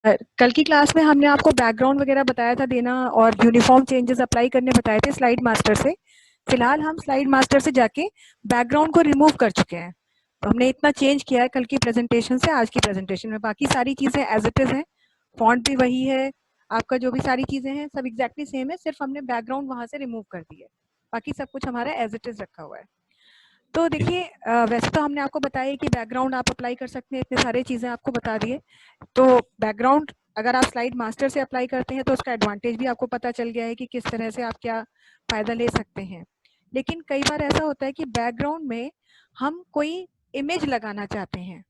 कल की क्लास में हमने आपको बैकग्राउंड वगैरह बताया था देना और यूनिफॉर्म चेंजेस अप्लाई करने बताए थे स्लाइड मास्टर से। फिलहाल हम स्लाइड मास्टर से जाके बैकग्राउंड को रिमूव कर चुके हैं। तो हमने इतना चेंज किया है कल की प्रेजेंटेशन से आज की प्रेजेंटेशन में। बाकी सारी चीजें एज इट इज हैं, फॉन्ट भी वही है, आपका जो भी सारी चीजें हैं सब एग्जैक्टली सेम है, सिर्फ हमने बैकग्राउंड वहां से रिमूव कर दी है। बाकी सब कुछ हमारा एज इट इज रखा हुआ है। तो देखिए वैसे तो हमने आपको बताया कि बैकग्राउंड आप अप्लाई कर सकते हैं, इतने सारी चीजें आपको बता दिए। तो बैकग्राउंड अगर आप स्लाइड मास्टर से अप्लाई करते हैं तो उसका एडवांटेज भी आपको पता चल गया है कि किस तरह से आप क्या फायदा ले सकते हैं। लेकिन कई बार ऐसा होता है कि बैकग्राउंड में हम कोई इमेज लगाना चाहते हैं,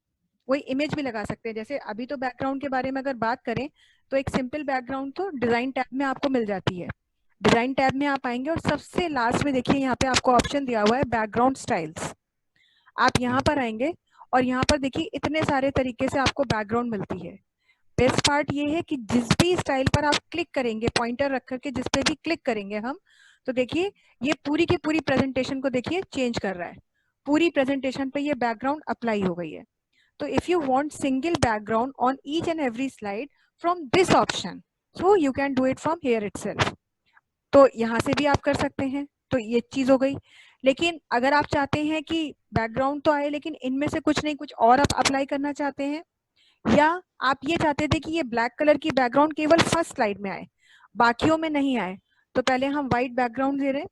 कोई इमेज भी लगा सकते हैं। जैसे अभी तो बैकग्राउंड के बारे में अगर बात करें तो एक सिंपल बैकग्राउंड तो डिजाइन टैब में आपको मिल जाती है। डिजाइन टैब में आप आएंगे और सबसे लास्ट में देखिए यहाँ पे आपको ऑप्शन दिया हुआ है बैकग्राउंड स्टाइल्स। आप यहाँ पर आएंगे और यहाँ पर देखिए इतने सारे तरीके से आपको बैकग्राउंड मिलती है। बेस्ट पार्ट ये है कि जिस भी स्टाइल पर आप क्लिक करेंगे, पॉइंटर रख करके जिस पे भी क्लिक करेंगे हम, तो देखिए ये पूरी की पूरी प्रेजेंटेशन को देखिए चेंज कर रहा है। पूरी प्रेजेंटेशन पे ये बैकग्राउंड अप्लाई हो गई है। तो if you want single background on each and every slide from this option, so you can do it from here itself. तो यहाँ से भी आप कर सकते हैं। तो ये चीज हो गई। लेकिन अगर आप चाहते हैं कि बैकग्राउंड तो आए लेकिन इनमें से कुछ नहीं कुछ और आप अप्लाई करना चाहते हैं, या आप ये चाहते थे कि ये ब्लैक कलर की बैकग्राउंड केवल फर्स्ट स्लाइड में आए, बाकियों में नहीं आए, तो पहले हम व्हाइट बैकग्राउंड दे रहे हैं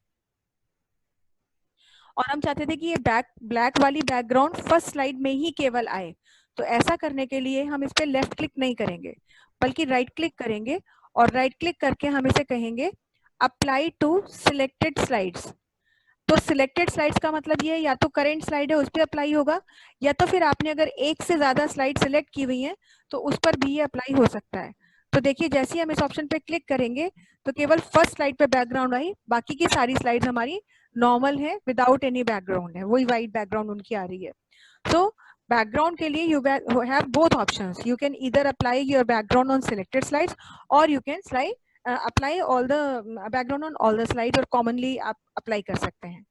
और हम चाहते थे कि ये ब्लैक वाली बैकग्राउंड फर्स्ट स्लाइड में ही केवल आए। तो ऐसा करने के लिए हम इस पे लेफ्ट क्लिक नहीं करेंगे बल्कि राइट क्लिक करेंगे और राइट क्लिक करके हम इसे कहेंगे अप्लाई टू सिलेक्टेड स्लाइड्स। तो सिलेक्टेड स्लाइड्स का मतलब ये है या तो करंट स्लाइड है उस पर अप्लाई होगा, या तो फिर आपने अगर एक से ज्यादा स्लाइड सिलेक्ट की हुई है तो उस पर भी ये अप्लाई हो सकता है। तो देखिए जैसे ही हम इस ऑप्शन पे क्लिक करेंगे तो केवल फर्स्ट स्लाइड पे बैकग्राउंड आई, बाकी की सारी स्लाइड्स हमारी नॉर्मल है, विदाउट एनी बैकग्राउंड है, वही व्हाइट बैकग्राउंड उनकी आ रही है। तो बैकग्राउंड के लिए you have both options, you can either apply your background on selected slides और you can apply all the background on all the slide, और कॉमनली आप अप्लाई कर सकते हैं।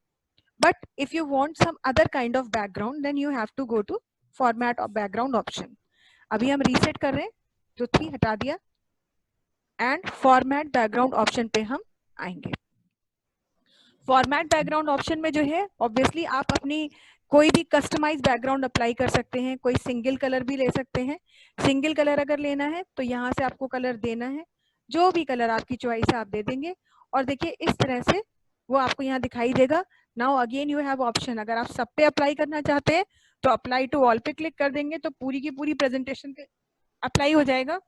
But if you want some other kind of background, then you have to go to format of background option. अभी हम reset कर रहे हैं, जो थी हटा दिया एंड फॉर्मेट बैकग्राउंड ऑप्शन पे हम आएंगे। फॉर्मेट बैकग्राउंड ऑप्शन में जो है ऑब्वियसली आप अपनी कोई भी कस्टमाइज बैकग्राउंड अप्लाई कर सकते हैं, कोई सिंगल कलर भी ले सकते हैं। सिंगल कलर अगर लेना है तो यहाँ से आपको कलर देना है, जो भी कलर आपकी चॉइस है आप दे देंगे और देखिए इस तरह से वो आपको यहाँ दिखाई देगा। Now again you have option, अगर आप सब पे अप्लाई करना चाहते हैं तो अप्लाई टू ऑल पे क्लिक कर देंगे तो पूरी की पूरी प्रेजेंटेशन पे अप्लाई हो जाएगा,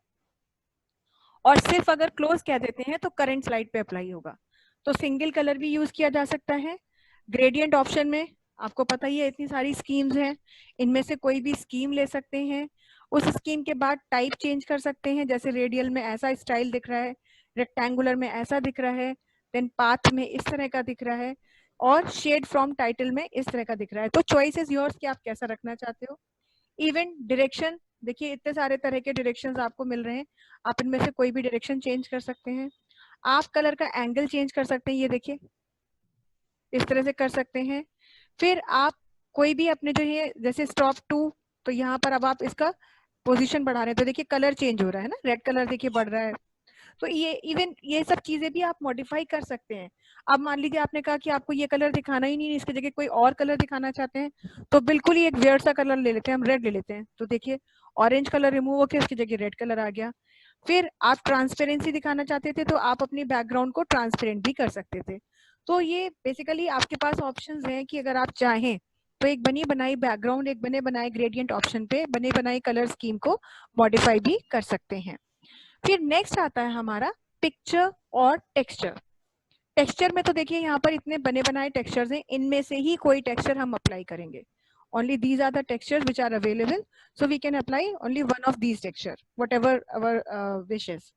और सिर्फ अगर क्लोज कह देते हैं तो करंट स्लाइड पे अप्लाई होगा। तो सिंगल कलर भी यूज किया जा सकता है। ग्रेडियंट ऑप्शन में आपको पता ही है इतनी सारी स्कीम्स हैं, इनमें से कोई भी स्कीम ले सकते हैं। उस स्कीम के बाद टाइप चेंज कर सकते हैं, जैसे रेडियल में ऐसा स्टाइल दिख रहा है, रेक्टेंगुलर में ऐसा दिख रहा है, देन पाथ में इस तरह का दिख रहा है, और शेड फ्रॉम टाइटल में इस तरह का दिख रहा है। तो चॉइस इज योर्स कि आप कैसा रखना चाहते हो। इवन डायरेक्शन, देखिए इतने सारे तरह के डायरेक्शंस आपको मिल रहे हैं, आप इनमें से कोई भी डायरेक्शन चेंज कर सकते हैं। आप कलर का एंगल चेंज कर सकते हैं, ये देखिए इस तरह से कर सकते हैं। फिर आप कोई भी अपने जो है जैसे स्टॉप टू, तो यहाँ पर अब आप इसका पोजीशन बढ़ा रहे हैं तो देखिए कलर चेंज हो रहा है ना, रेड कलर देखिए बढ़ रहा है। तो ये इवन ये सब चीजें भी आप मॉडिफाई कर सकते हैं। अब मान लीजिए आपने कहा कि आपको ये कलर दिखाना ही नहीं, इसकी जगह कोई और कलर दिखाना चाहते हैं, तो बिल्कुल ही एक वियर्ड सा कलर ले लेते हैं, हम रेड ले लेते हैं। तो देखिए ऑरेंज कलर रिमूव होकर इसकी जगह रेड कलर आ गया। फिर आप ट्रांसपेरेंसी दिखाना चाहते थे तो आप अपनी बैकग्राउंड को ट्रांसपेरेंट भी कर सकते थे। तो ये बेसिकली आपके पास ऑप्शंस हैं कि अगर आप चाहें तो एक बनी बनाई बैकग्राउंड, एक बने बनाए ग्रेडियंट ऑप्शन पे बने बनाई कलर स्कीम को मॉडिफाई भी कर सकते हैं। फिर नेक्स्ट आता है हमारा पिक्चर और टेक्सचर। टेक्सचर में तो देखिए यहाँ पर इतने बने बनाए टेक्सचर्स हैं, इनमें से ही कोई टेक्सचर हम अप्लाई करेंगे। only these are the textures which are available, so we can apply only one of these texture whatever our wishes।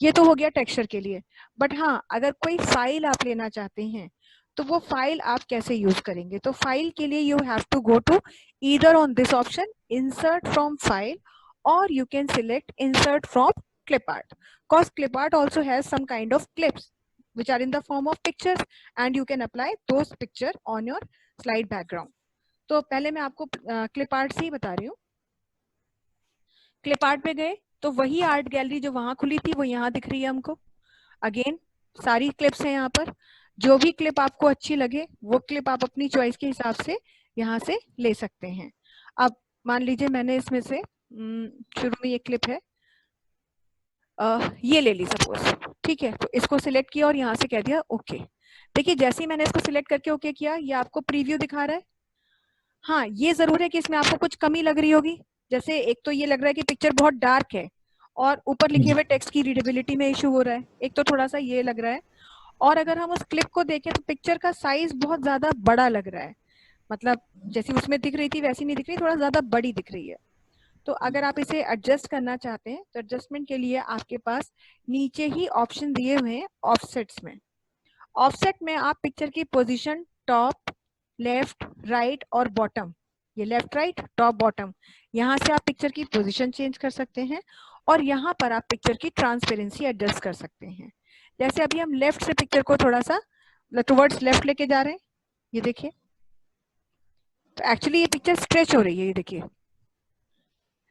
ये तो हो गया टेक्सचर के लिए। बट हाँ, अगर कोई फाइल आप लेना चाहते हैं तो वो फाइल आप कैसे यूज करेंगे, तो फाइल के लिए you have to go to either on this option insert from file, और you can select insert from clip art, because clip art also has some kind of clips which are in the form of pictures and you can apply those picture on your slide background। तो पहले मैं आपको clip art से ही बता रही हूँ। Clip art पे गए तो वही आर्ट गैलरी जो वहां खुली थी वो यहाँ दिख रही है हमको। अगेन सारी क्लिप्स हैं यहाँ पर, जो भी क्लिप आपको अच्छी लगे वो क्लिप आप अपनी चॉइस के हिसाब से यहाँ से ले सकते हैं। अब मान लीजिए मैंने इसमें से शुरू में ये क्लिप है, ये ले ली सपोज, ठीक है, तो इसको सिलेक्ट किया और यहाँ से कह दिया ओके। देखिए जैसे ही मैंने इसको सिलेक्ट करके ओके किया, ये आपको प्रीव्यू दिखा रहा है। हाँ, ये जरूर है कि इसमें आपको कुछ कमी लग रही होगी, जैसे एक तो ये लग रहा है कि पिक्चर बहुत डार्क है और ऊपर लिखे हुए टेक्स्ट की रीडेबिलिटी में इशू हो रहा है, एक तो थोड़ा सा ये लग रहा है। और अगर हम उस क्लिप को देखें तो पिक्चर का साइज बहुत ज्यादा बड़ा लग रहा है, मतलब जैसी उसमें दिख रही थी वैसी नहीं दिख रही, थोड़ा ज्यादा बड़ी दिख रही है। तो अगर आप इसे एडजस्ट करना चाहते हैं तो एडजस्टमेंट के लिए आपके पास नीचे ही ऑप्शन दिए हुए हैं ऑफसेट्स में। ऑफसेट में आप पिक्चर की पोजीशन टॉप, लेफ्ट, राइट और बॉटम, ये लेफ्ट राइट टॉप बॉटम, यहाँ से आप पिक्चर की पोजीशन चेंज कर सकते हैं और यहाँ पर आप पिक्चर की ट्रांसपेरेंसी एडजस्ट कर सकते हैं। जैसे अभी हम लेफ्ट से पिक्चर को थोड़ा सा टुवर्ड्स लेफ्ट लेके जा रहे हैं, ये देखिए, तो एक्चुअली ये पिक्चर स्ट्रेच हो रही है, ये देखिए,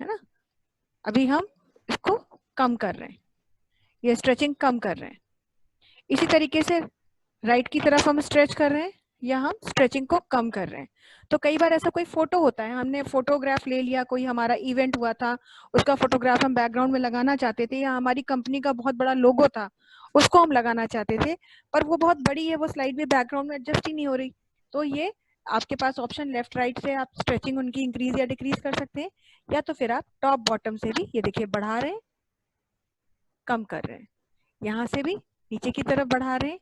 है ना। अभी हम इसको कम कर रहे हैं, ये स्ट्रेचिंग कम कर रहे हैं। इसी तरीके से राइट की तरफ हम स्ट्रेच कर रहे हैं या हम स्ट्रेचिंग को कम कर रहे हैं। तो कई बार ऐसा कोई फोटो होता है, हमने फोटोग्राफ ले लिया, कोई हमारा इवेंट हुआ था, उसका फोटोग्राफ हम बैकग्राउंड में लगाना चाहते थे, या हमारी कंपनी का बहुत बड़ा लोगो था उसको हम लगाना चाहते थे, पर वो बहुत बड़ी है, वो स्लाइड में बैकग्राउंड में एडजस्ट ही नहीं हो रही। तो ये आपके पास ऑप्शन लेफ्ट राइट से आप स्ट्रेचिंग उनकी इंक्रीज या डिक्रीज कर सकते हैं, या तो फिर आप टॉप बॉटम से भी, ये देखिए, बढ़ा रहे हैं, कम कर रहे हैं, यहाँ से भी नीचे की तरफ बढ़ा रहे हैं।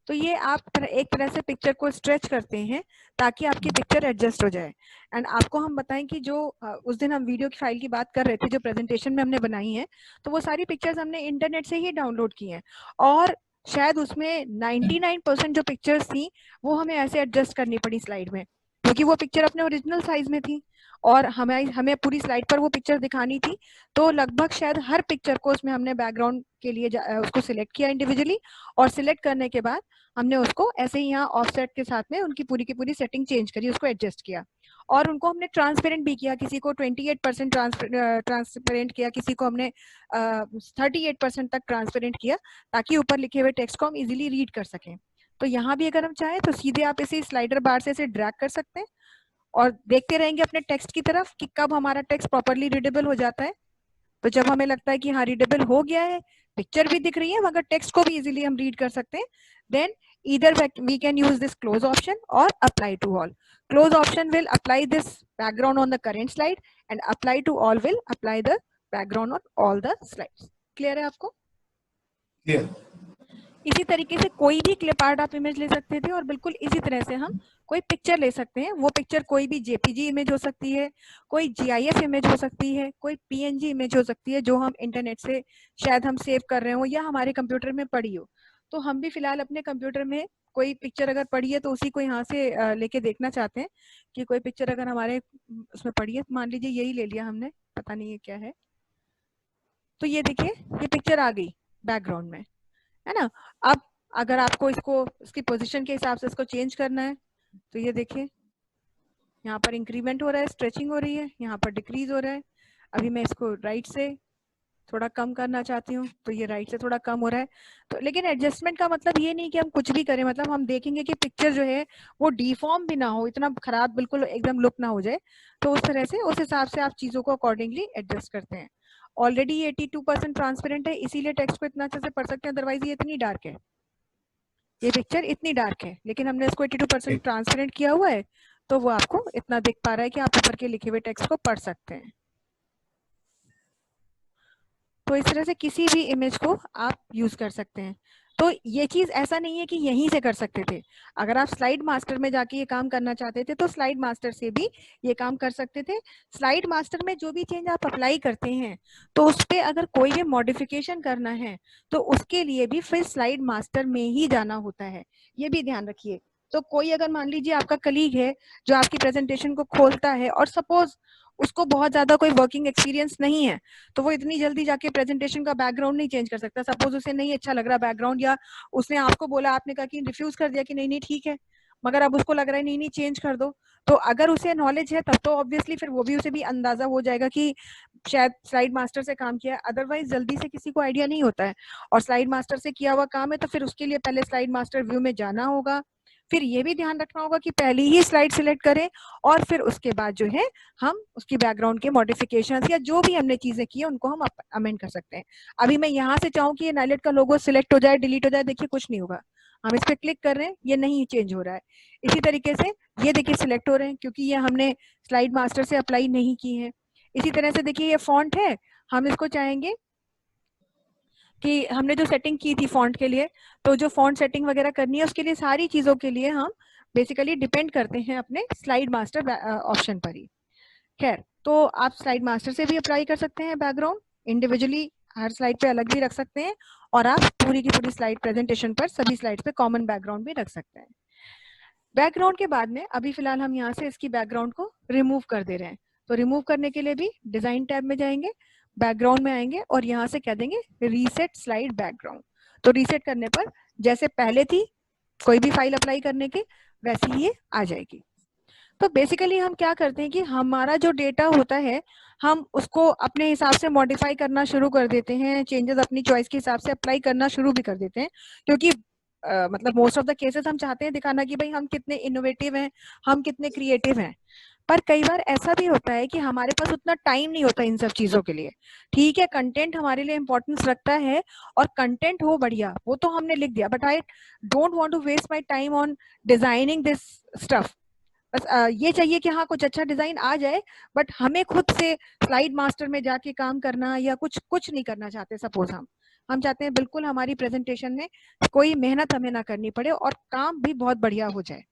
तो ये आप एक तरह से पिक्चर को स्ट्रेच करते हैं ताकि आपकी पिक्चर एडजस्ट हो जाए। एंड आपको हम बताएं कि जो उस दिन हम वीडियो की फाइल की बात कर रहे थे, जो प्रेजेंटेशन में हमने बनाई है, तो वो सारी पिक्चर्स हमने इंटरनेट से ही डाउनलोड की हैं और शायद उसमें 99% जो पिक्चर्स थी वो हमें ऐसे एडजस्ट करनी पड़ी स्लाइड में, क्योंकि वो पिक्चर अपने ओरिजिनल साइज में थी और हमें पूरी स्लाइड पर वो पिक्चर दिखानी थी। तो लगभग शायद हर पिक्चर को उसमें हमने बैकग्राउंड के लिए उसको सिलेक्ट किया इंडिविजुअली, और सिलेक्ट करने के बाद हमने उसको ऐसे ही यहाँ ऑफसेट के साथ में उनकी पूरी की पूरी सेटिंग चेंज करी, उसको एडजस्ट किया और उनको हमने ट्रांसपेरेंट भी किया। किसी को 28% ट्रांसपेरेंट किया, किसी को हमने 38% तक ट्रांसपेरेंट किया, ताकि ऊपर लिखे हुए टेक्स्ट को हम इजीली रीड कर सकें। तो यहाँ भी अगर हम चाहें तो सीधे आप इसे स्लाइडर बार से इसे ड्रैग कर सकते हैं और देखते रहेंगे अपने टेक्स्ट की तरफ कि कब हमारा टेक्स्ट प्रॉपर्ली रीडेबल हो जाता है। तो जब हमें लगता है कि हाँ रीडेबल हो गया है, पिक्चर भी दिख रही है मगर टेक्स्ट को भी इजीली हम रीड कर सकते हैं, then either we can use this close option or apply to all. Close option will apply this background on the current slide and apply to all will apply the background on all the slides. Clear है आपको? Clear. इसी तरीके से कोई भी clip art आप image ले सकते थे और बिल्कुल इसी तरह से हम कोई पिक्चर ले सकते हैं। वो पिक्चर कोई भी जेपीजी इमेज हो सकती है, कोई जीआईएफ इमेज हो सकती है, कोई पीएनजी इमेज हो सकती है जो हम इंटरनेट से शायद हम सेव कर रहे हो या हमारे कंप्यूटर में पड़ी हो। तो हम भी फिलहाल अपने कंप्यूटर में कोई पिक्चर अगर पड़ी है तो उसी को यहाँ से लेके देखना चाहते हैं कि कोई पिक्चर अगर हमारे उसमें पड़ी है, मान लीजिए यही ले लिया हमने, पता नहीं ये क्या है, तो ये देखिए ये पिक्चर आ गई बैकग्राउंड में, है ना। अब अगर आपको इसको इसकी पोजीशन के हिसाब से इसको चेंज करना है तो ये देखिए यहाँ पर इंक्रीमेंट हो रहा है, स्ट्रेचिंग हो रही है, यहाँ पर डिक्रीज हो रहा है। अभी मैं इसको राइट से थोड़ा कम करना चाहती हूँ तो ये राइट से थोड़ा कम हो रहा है। तो लेकिन एडजस्टमेंट का मतलब ये नहीं कि हम कुछ भी करें, मतलब हम देखेंगे कि पिक्चर जो है वो डिफॉर्म भी ना हो, इतना खराब बिल्कुल एकदम लुक ना हो जाए। तो उस तरह से उस हिसाब से आप चीजों को अकॉर्डिंगली एडजस्ट करते हैं। ऑलरेडी 82% ट्रांसपेरेंट है, इसीलिए टेक्स्ट को इतना अच्छे से पढ़ सकते हैं, अदरवाइज ये इतनी डार्क है, ये पिक्चर इतनी डार्क है, लेकिन हमने इसको 82% ट्रांसपेरेंट किया हुआ है तो वो आपको इतना दिख पा रहा है कि आप ऊपर के लिखे हुए टेक्स्ट को पढ़ सकते हैं। तो इस तरह से किसी भी इमेज को आप यूज कर सकते हैं। तो ये चीज ऐसा नहीं है कि यहीं से कर सकते थे, अगर आप स्लाइड मास्टर में जाके ये काम करना चाहते थे तो स्लाइड मास्टर से भी ये काम कर सकते थे। स्लाइड मास्टर में जो भी चेंज आप अप्लाई करते हैं तो उस पर अगर कोई भी मॉडिफिकेशन करना है तो उसके लिए भी फिर स्लाइड मास्टर में ही जाना होता है, ये भी ध्यान रखिए। तो कोई अगर मान लीजिए आपका कलीग है जो आपकी प्रेजेंटेशन को खोलता है और सपोज उसको बहुत ज्यादा कोई वर्किंग एक्सपीरियंस नहीं है, तो वो इतनी जल्दी जाके प्रेजेंटेशन का बैकग्राउंड नहीं चेंज कर सकता। सपोज उसे नहीं अच्छा लग रहा बैकग्राउंड, या उसने आपको बोला, आपने कहा कि रिफ्यूज कर दिया कि नहीं नहीं ठीक है, मगर अब उसको लग रहा है नहीं नहीं चेंज कर दो। तो अगर उसे नॉलेज है तब तो ऑब्वियसली फिर वो भी, उसे भी अंदाजा हो जाएगा कि शायद स्लाइड मास्टर से काम किया है, अदरवाइज जल्दी से किसी को आइडिया नहीं होता है, और स्लाइड मास्टर से किया हुआ काम है तो फिर उसके लिए पहले स्लाइड मास्टर व्यू में जाना होगा, फिर ये भी ध्यान रखना होगा कि पहले ही स्लाइड सिलेक्ट करें और फिर उसके बाद जो है हम उसकी बैकग्राउंड के मॉडिफिकेशंस या जो भी हमने चीजें की है उनको हम अमेंड कर सकते हैं। अभी मैं यहाँ से चाहूँ कि ये नाइलेट का लोगो सिलेक्ट हो जाए, डिलीट हो जाए, देखिए कुछ नहीं होगा, हम इस पर क्लिक कर रहे हैं, ये नहीं चेंज हो रहा है। इसी तरीके से ये देखिए सिलेक्ट हो रहे हैं क्योंकि ये हमने स्लाइड मास्टर से अप्लाई नहीं की है। इसी तरह से देखिए ये फॉन्ट है, हम इसको चाहेंगे कि हमने जो सेटिंग की थी फॉन्ट के लिए, तो जो फॉन्ट सेटिंग वगैरह करनी है उसके लिए सारी चीजों के लिए हम बेसिकली डिपेंड करते हैं अपने स्लाइड मास्टर ऑप्शन पर ही। खैर, तो आप स्लाइड मास्टर से भी अप्लाई कर सकते हैं बैकग्राउंड, इंडिविजुअली हर स्लाइड पे अलग भी रख सकते हैं, और आप पूरी की पूरी स्लाइड प्रेजेंटेशन पर सभी स्लाइड्स पे कॉमन बैकग्राउंड भी रख सकते हैं। बैकग्राउंड के बाद में अभी फिलहाल हम यहाँ से इसकी बैकग्राउंड को रिमूव कर दे रहे हैं, तो रिमूव करने के लिए भी डिजाइन टैब में जाएंगे, बैकग्राउंड में आएंगे और यहाँ से कह देंगे रीसेट स्लाइड बैकग्राउंड। तो रीसेट करने पर जैसे पहले थी कोई भी फाइल अप्लाई करने की वैसी ही आ जाएगी। तो बेसिकली हम क्या करते हैं कि हमारा जो डेटा होता है हम उसको अपने हिसाब से मॉडिफाई करना शुरू कर देते हैं, चेंजेस अपनी चॉइस के हिसाब से अप्लाई करना शुरू भी कर देते हैं, क्योंकि मतलब मोस्ट ऑफ द केसेस हम चाहते हैं दिखाना कि भाई हम कितने इनोवेटिव हैं, हम कितने क्रिएटिव हैं। पर कई बार ऐसा भी होता है कि हमारे पास उतना टाइम नहीं होता इन सब चीजों के लिए। ठीक है, कंटेंट हमारे लिए इंपॉर्टेंस रखता है और कंटेंट हो बढ़िया वो तो हमने लिख दिया, but I don't want to waste my time on designing this stuff. बस ये चाहिए कि हाँ कुछ अच्छा डिजाइन आ जाए, बट हमें खुद से स्लाइड मास्टर में जाके काम करना या कुछ नहीं करना चाहते। सपोज हम चाहते हैं बिल्कुल हमारी प्रेजेंटेशन में कोई मेहनत हमें ना करनी पड़े और काम भी बहुत बढ़िया हो जाए।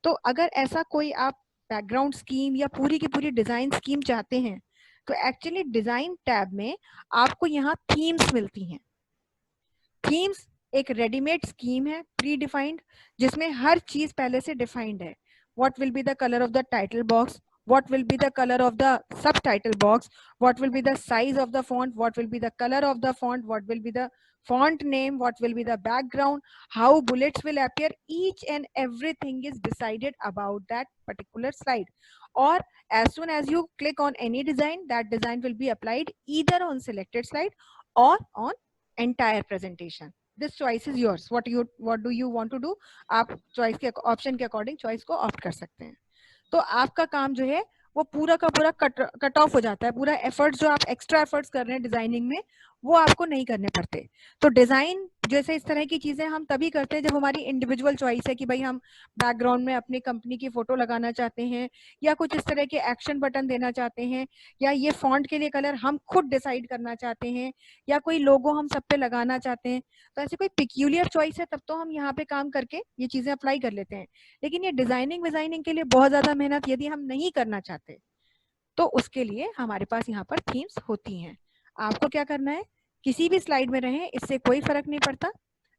तो अगर ऐसा कोई आप बैकग्राउंड स्कीम या पूरी की पूरी डिजाइन स्कीम चाहते हैं तो एक्चुअली डिजाइन टैब में आपको यहाँ थीम्स मिलती हैं। थीम्स एक रेडीमेड स्कीम है प्री डिफाइंड, जिसमें हर चीज पहले से डिफाइंड है। what will be the color of the title box, what will be the color of the subtitle box, what will be the size of the font, what will be the color of the font, what will be the font name, what will be the background, how bullets will appear, each and everything is decided about that particular slide. Or as soon as you click on any design, that design will be applied either on selected slide or on entire presentation. This choice is yours. what do you want to do? आप choice के option के according choice को opt कर सकते हैं। तो आपका काम जो है वो पूरा का पूरा कट ऑफ हो जाता है, पूरा एफर्ट्स जो आप एक्स्ट्रा एफर्ट्स कर रहे हैं डिजाइनिंग में वो आपको नहीं करने पड़ते। तो डिजाइन जैसे इस तरह की चीजें हम तभी करते हैं जब हमारी इंडिविजुअल चॉइस है कि भाई हम बैकग्राउंड में अपनी कंपनी की फोटो लगाना चाहते हैं या कुछ इस तरह के एक्शन बटन देना चाहते हैं, या ये फॉन्ट के लिए कलर हम खुद डिसाइड करना चाहते हैं, या कोई लोगो हम सब पे लगाना चाहते हैं। तो ऐसे कोई पिक्यूलियर चॉइस है तब तो हम यहाँ पे काम करके ये चीजें अप्लाई कर लेते हैं। लेकिन ये डिजाइनिंग विजाइनिंग के लिए बहुत ज्यादा मेहनत यदि हम नहीं करना चाहते तो उसके लिए हमारे पास यहाँ पर थीम्स होती हैं। आपको क्या करना है, किसी भी स्लाइड में रहें इससे कोई फर्क नहीं पड़ता,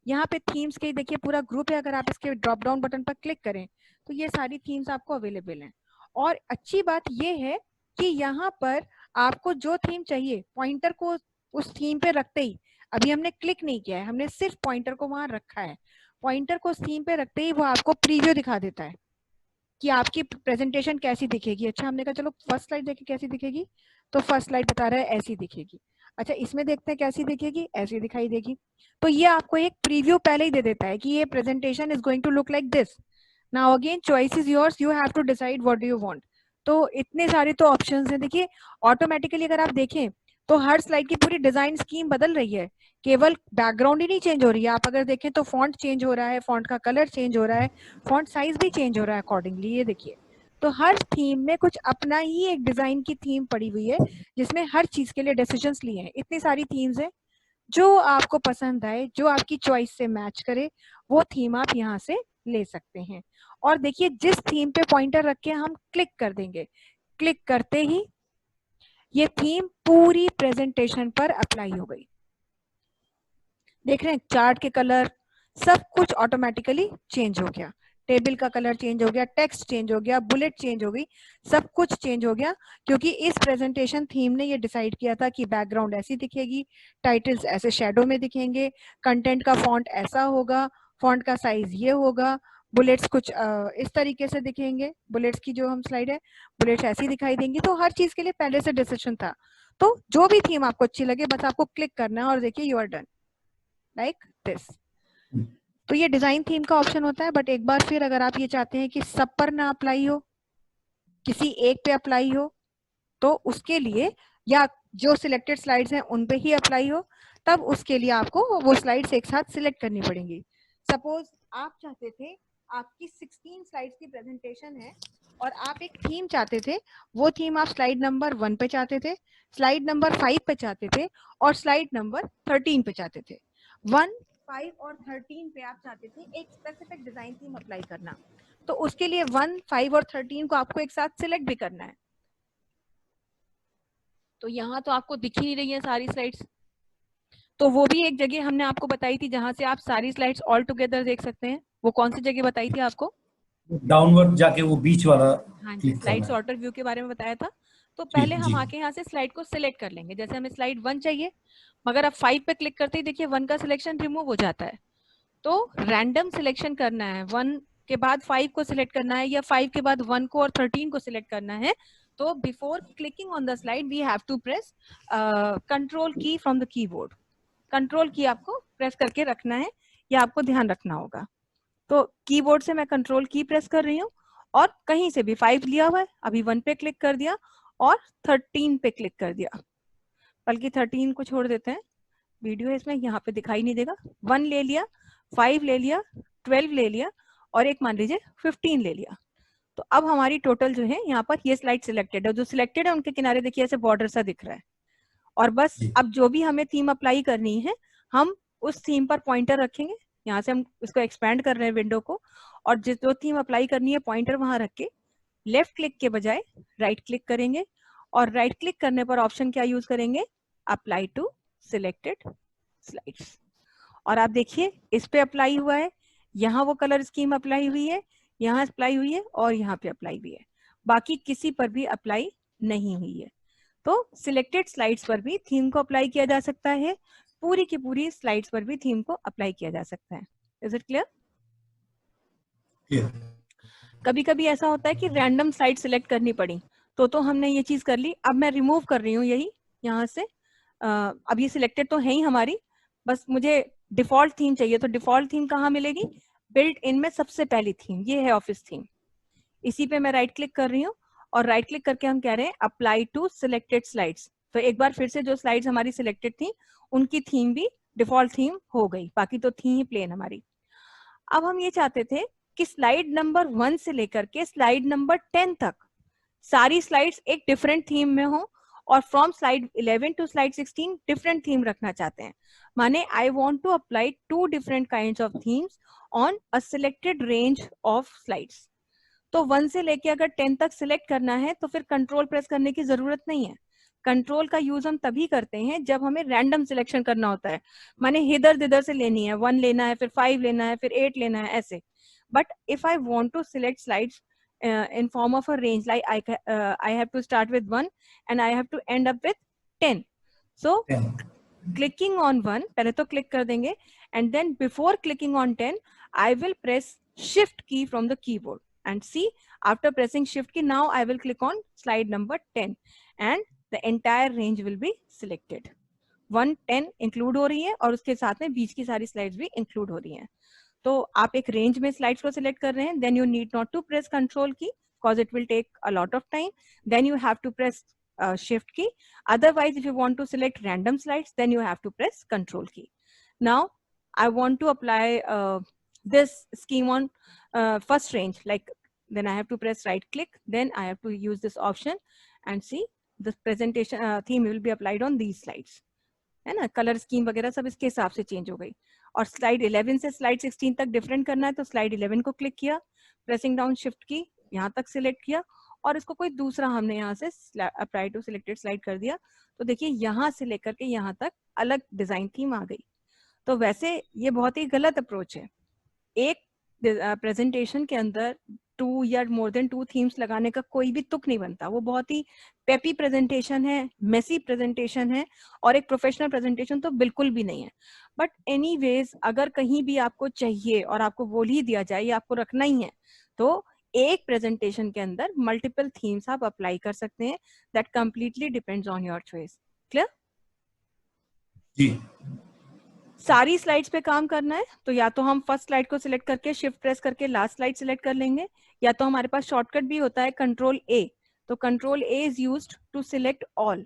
यहाँ पे थीम्स के देखिए पूरा ग्रुप है, अगर आप इसके ड्रॉप डाउन बटन पर क्लिक करें तो ये सारी थीम्स आपको अवेलेबल हैं। और अच्छी बात ये है कि यहाँ पर आपको जो थीम चाहिए पॉइंटर को उस थीम पे रखते ही, अभी हमने क्लिक नहीं किया है, हमने सिर्फ पॉइंटर को वहां रखा है, पॉइंटर को उस थीम पे रखते ही वो आपको प्रीव्यू दिखा देता है कि आपकी प्रेजेंटेशन कैसी दिखेगी। अच्छा, हमने कहा चलो फर्स्ट स्लाइड देखें कैसी दिखेगी, तो फर्स्ट स्लाइड बता रहा है ऐसी दिखेगी। अच्छा, इसमें देखते हैं कैसी दिखेगी, ऐसी दिखाई देगी। तो ये आपको एक प्रीव्यू पहले ही दे देता है कि ये presentation is going to look like this. Now again choice is yours, you have to decide what do you want. तो इतने सारे तो ऑप्शंस हैं। देखिए ऑटोमेटिकली अगर आप देखें तो हर स्लाइड की पूरी डिजाइन स्कीम बदल रही है, केवल बैकग्राउंड ही नहीं चेंज हो रही है। आप अगर देखें तो फॉन्ट चेंज हो रहा है, फॉन्ट का कलर चेंज हो रहा है, फॉन्ट साइज भी चेंज हो रहा है अकॉर्डिंगली। ये देखिए, तो हर थीम में कुछ अपना ही एक डिजाइन की थीम पड़ी हुई है जिसमें हर चीज के लिए डिसीजंस लिए हैं। इतनी सारी थीम्स हैं, जो आपको पसंद आए, जो आपकी चॉइस से मैच करे वो थीम आप यहाँ से ले सकते हैं। और देखिए जिस थीम पे पॉइंटर रख के हम क्लिक कर देंगे, क्लिक करते ही ये थीम पूरी प्रेजेंटेशन पर अप्लाई हो गई। देख रहे हैं चार्ट के कलर सब कुछ ऑटोमेटिकली चेंज हो गया, टेबल का कलर चेंज हो गया, टेक्स्ट चेंज हो गया, बुलेट चेंज हो गई, सब कुछ चेंज हो गया, क्योंकि इस प्रेजेंटेशन थीम ने ये डिसाइड किया था कि बैकग्राउंड ऐसी दिखेगी, टाइटल्स ऐसे शेडो में दिखेंगे, कंटेंट का फॉन्ट ऐसा होगा, फॉन्ट का साइज ये होगा, बुलेट्स कुछ इस तरीके से दिखेंगे, बुलेट्स की जो हम स्लाइड है बुलेट्स ऐसी दिखाई देंगी। तो हर चीज के लिए पहले से डिसीजन था। तो जो भी थीम आपको अच्छी लगे बस आपको क्लिक करना है और देखिए you are done like this. तो ये डिजाइन थीम का ऑप्शन होता है। बट एक बार फिर अगर आप ये चाहते हैं कि सब पर ना अप्लाई हो, किसी एक पे अप्लाई हो, तो उसके लिए, या जो सिलेक्टेड स्लाइड्स हैं उन पे ही अप्लाई हो, तब उसके लिए आपको वो स्लाइड्स एक साथ सिलेक्ट करनी पड़ेंगी। सपोज आप चाहते थे आपकी 16 स्लाइड्स की प्रेजेंटेशन है और आप एक थीम चाहते थे, वो थीम आप स्लाइड नंबर 1 पे चाहते थे, स्लाइड नंबर 5 पे चाहते थे और स्लाइड नंबर 13 पे चाहते थे। 1, 5 और 13 पे आप चाहते थे एक स्पेसिफिक डिजाइन थीम अप्लाई करना, तो उसके लिए 1, 5 और 13 को आपको एक साथ सिलेक्ट भी करना है। तो यहाँ तो आपको दिख ही नहीं रही है सारी स्लाइड्स, तो वो भी एक जगह हमने आपको बताई थी जहां से आप सारी स्लाइड्स ऑल टुगेदर देख सकते हैं। वो कौन सी जगह बताई थी आपको? डाउनवर्ड जाके वो बीच वाला हाँ जी, क्लिक स्लाइड करना है। सॉर्टर व्यू के बारे में बताया था। तो जी पहले जी हम आके यहाँ से स्लाइड को सिलेक्ट कर लेंगे। जैसे हमें स्लाइड 1 चाहिए, मगर अब 5 पे क्लिक करते ही देखिए 1 का सिलेक्शन रिमूव हो जाता है। तो रैंडम सिलेक्शन करना है, 1 के बाद 5 को सिलेक्ट करना है या 5 के बाद 1 को और 13 को सिलेक्ट करना है। तो before clicking on the slide we have to press control key from the keyboard. Control key आपको प्रेस करके रखना है, या आपको ध्यान रखना होगा। तो कीबोर्ड से मैं कंट्रोल की प्रेस कर रही हूँ और कहीं से भी 5 लिया हुआ है, अभी 1 पे क्लिक कर दिया और 13 पे क्लिक कर दिया, बल्कि 13 को छोड़ देते हैं, वीडियो इसमें यहाँ पे दिखाई नहीं देगा। 1 ले लिया, 5 ले लिया, 12 ले लिया और एक मान लीजिए 15 ले लिया। तो अब हमारी टोटल जो है यहाँ पर ये स्लाइड सिलेक्टेड है। जो सिलेक्टेड है उनके किनारे देखिए ऐसे बॉर्डर सा दिख रहा है। और बस जी अब जो भी हमें थीम अप्लाई करनी है हम उस थीम पर पॉइंटर रखेंगे। यहाँ से हम इसको एक्सपैंड कर रहे हैं विंडो को, और जिस जो थीम अप्लाई करनी है पॉइंटर वहां रख के लेफ्ट क्लिक के बजाय राइट क्लिक करेंगे, और राइट क्लिक करने पर ऑप्शन क्या यूज करेंगे? Apply to selected slides. और आप देखिए इस पे अप्लाई हुआ है, यहाँ वो कलर स्कीम अप्लाई हुई है, यहाँ अप्लाई हुई है और यहाँ पे अप्लाई हुई है, बाकी किसी पर भी अप्लाई नहीं हुई है। तो सिलेक्टेड स्लाइड्स पर भी थीम को अप्लाई किया जा सकता है, पूरी की पूरी स्लाइड्स पर भी थीम को अप्लाई किया जा सकता है। Is it clear? क्लियर। कभी कभी ऐसा होता है कि रैंडम स्लाइड सिलेक्ट करनी पड़ी, तो हमने ये चीज कर ली। अब मैं रिमूव कर रही हूँ यही यहाँ से। अब ये सिलेक्टेड तो है ही हमारी, बस मुझे डिफॉल्ट थीम चाहिए। तो डिफॉल्ट थीम कहाँ मिलेगी? बिल्ट इन में सबसे पहली थीम ये है ऑफिस थीम। इसी पे मैं राइट क्लिक कर रही हूँ और राइट क्लिक करके हम कह रहे हैं अप्लाई टू सिलेक्टेड स्लाइड्स। तो एक बार फिर से जो स्लाइड्स हमारी सिलेक्टेड थी उनकी थीम भी डिफॉल्ट थीम हो गई, बाकी तो थी ही प्लेन हमारी। अब हम ये चाहते थे कि स्लाइड नंबर 1 से लेकर के स्लाइड नंबर 10 तक सारी स्लाइड्स एक डिफरेंट थीम में हो, और from slide 11 to slide 16 different theme रखना चाहते हैं। माने I want to apply 2 different kinds of themes on a selected range of slides. तो 1 से लेके अगर 10 तक सिलेक्ट करना है तो फिर कंट्रोल प्रेस करने की जरूरत नहीं है। कंट्रोल का यूज हम तभी करते हैं जब हमें रैंडम सिलेक्शन करना होता है, माने इधर उधर से लेनी है, 1 लेना है, फिर 5 लेना है, फिर 8 लेना है, ऐसे। But if I want to select slides in form of a range, like I have to start with 1 and I have to end up with 10. So clicking on 1, पहले तो क्लिक कर देंगे, and then before clicking on 10 I will press shift key from the keyboard and see, after pressing shift key now I will click on slide number 10 and the entire range will be selected. 1, 10 include हो रही है और उसके साथ में बीच की सारी slides भी इंक्लूड हो रही हैं। तो आप एक रेंज में स्लाइड्स को सिलेक्ट कर रहे हैं, then you need not to press control key because it will take a lot of time, then you have to press shift key. Otherwise, if you want to select random slides, then you have to press control key. Now I want to apply this scheme on first range, like then I have to press right click, then I have to use this option and see the presentation theme will be applied on these slides, है ना। Colour scheme वगैरह सब इसके हिसाब से change हो गई। और स्लाइड 11 से स्लाइड 16 तक डिफरेंट करना है तो स्लाइड 11 को क्लिक किया, प्रेसिंग डाउन शिफ्ट की, यहाँ तक सिलेक्ट किया और इसको कोई दूसरा हमने यहाँ से अप्लाई टू सिलेक्टेड स्लाइड कर दिया। तो देखिए यहाँ से लेकर के यहाँ तक अलग डिजाइन थीम आ गई। तो वैसे ये बहुत ही गलत अप्रोच है। एक प्रेजेंटेशन के अंदर 2 या मोर देन 2 थीम्स लगाने का कोई भी तुक नहीं बनता। वो बहुत ही पेपी प्रेजेंटेशन है, मेसी प्रेजेंटेशन है, और एक प्रोफेशनल प्रेजेंटेशन तो बिल्कुल भी नहीं है। बट एनीवेज अगर कहीं भी आपको चाहिए और आपको बोल ही दिया जाए या आपको रखना ही है, तो एक प्रेजेंटेशन के अंदर मल्टीपल थीम्स आप अप्लाई कर सकते हैं, that completely depends on your choice. Clear? जी। सारी स्लाइड्स पे काम करना है तो या तो हम फर्स्ट स्लाइड को सिलेक्ट करके शिफ्ट प्रेस करके लास्ट स्लाइड सिलेक्ट कर लेंगे, या तो हमारे पास शॉर्टकट भी होता है कंट्रोल ए। तो control A is used to select all.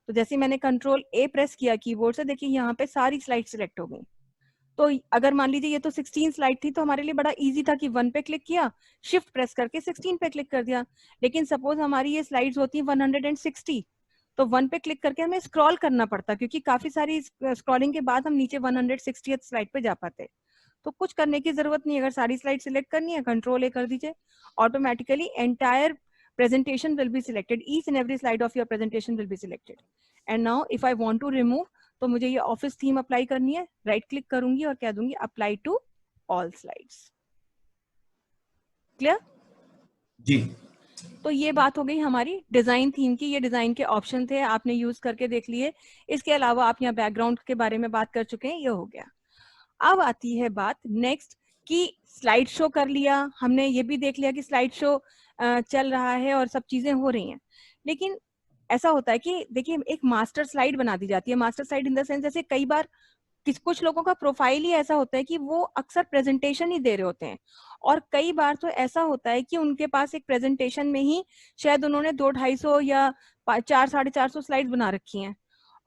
तो जैसे मैंने कंट्रोल ए प्रेस किया कीबोर्ड से, देखिए यहाँ पे सारी स्लाइड सिलेक्ट हो गई। तो अगर मान लीजिए ये तो 16 स्लाइड थी तो हमारे लिए बड़ा इजी था कि 1 पे क्लिक किया, शिफ्ट प्रेस करके 16 पे क्लिक कर दिया। लेकिन सपोज हमारी ये स्लाइड्स होती है 160, तो 1 पे क्लिक करके हमें स्क्रॉल करना पड़ता, क्योंकि काफी सारी स्क्रॉलिंग के बाद हम नीचे 160 स्लाइड पे जा पाते। तो कुछ करने की जरूरत नहीं, अगर सारी स्लाइड सिलेक्ट करनी है कंट्रोल ए कर दीजिए, automatically entire presentation will be selected, each and every slide of your presentation will be selected. And now if I want to remove, तो मुझे ये ऑफिस थीम अप्लाई करनी है, राइट क्लिक करूंगी और कह दूंगी apply to all slides. Clear? जी। तो ये बात हो गई हमारी डिजाइन थीम की, ये डिजाइन के ऑप्शन थे, आपने यूज करके देख लिए। इसके अलावा आप यहाँ बैकग्राउंड के बारे में बात कर चुके हैं, ये हो गया। अब आती है बात नेक्स्ट कि स्लाइड शो कर लिया हमने, ये भी देख लिया कि स्लाइड शो चल रहा है और सब चीजें हो रही हैं। लेकिन ऐसा होता है कि देखिए एक मास्टर स्लाइड बना दी जाती है। Master slide in the sense, जैसे कई बार कुछ लोगों का प्रोफाइल ही ऐसा होता है कि वो अक्सर प्रेजेंटेशन ही दे रहे होते हैं, और कई बार तो ऐसा होता है कि उनके पास एक प्रेजेंटेशन में ही शायद उन्होंने 200-250 या 400-450 स्लाइड बना रखी हैं,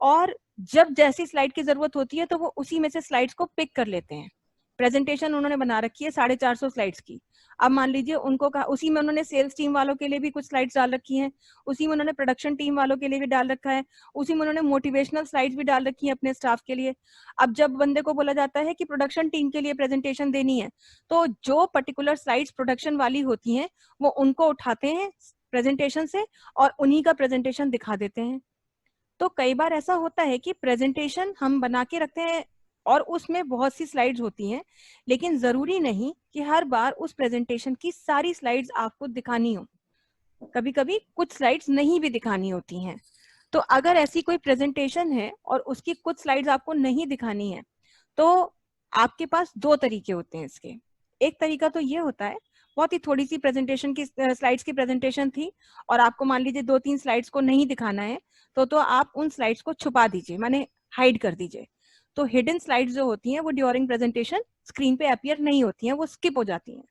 और जब जैसी स्लाइड की जरूरत होती है तो वो उसी में से स्लाइड्स को पिक कर लेते हैं। प्रेजेंटेशन उन्होंने बना रखी है 450 स्लाइड्स की, अब मान लीजिए उनको कहा, उसी में उन्होंने सेल्स टीम वालों के लिए भी कुछ स्लाइड्स डाल रखी हैं, उसी में उन्होंने प्रोडक्शन टीम वालों के लिए भी डाल रखा है, उसी में उन्होंने मोटिवेशनल स्लाइड्स भी डाल रखी हैं अपने स्टाफ के लिए। अब जब बंदे को बोला जाता है कि प्रोडक्शन टीम के लिए प्रेजेंटेशन देनी है, तो जो पर्टिकुलर स्लाइड्स प्रोडक्शन वाली होती हैं वो उनको उठाते हैं प्रेजेंटेशन से और उन्हीं का प्रेजेंटेशन दिखा देते हैं। तो कई बार ऐसा होता है कि प्रेजेंटेशन हम बना के रखते हैं और उसमें बहुत सी स्लाइड्स होती हैं, लेकिन जरूरी नहीं कि हर बार उस प्रेजेंटेशन की सारी स्लाइड्स आपको दिखानी हो। कभी कभी कुछ स्लाइड्स नहीं भी दिखानी होती हैं। तो अगर ऐसी कोई प्रेजेंटेशन है और उसकी कुछ स्लाइड्स आपको नहीं दिखानी है, तो आपके पास दो तरीके होते हैं इसके। एक तरीका तो ये होता है, बहुत ही थोड़ी सी प्रेजेंटेशन की स्लाइड्स की प्रेजेंटेशन थी और आपको मान लीजिए 2-3 स्लाइड्स को नहीं दिखाना है, तो आप उन स्लाइड्स को छुपा दीजिए, माने हाइड कर दीजिए। तो हिडन स्लाइड्स जो होती हैं वो ड्यूरिंग प्रेजेंटेशन स्क्रीन पे अपीयर नहीं होती हैं, वो स्किप हो जाती हैं।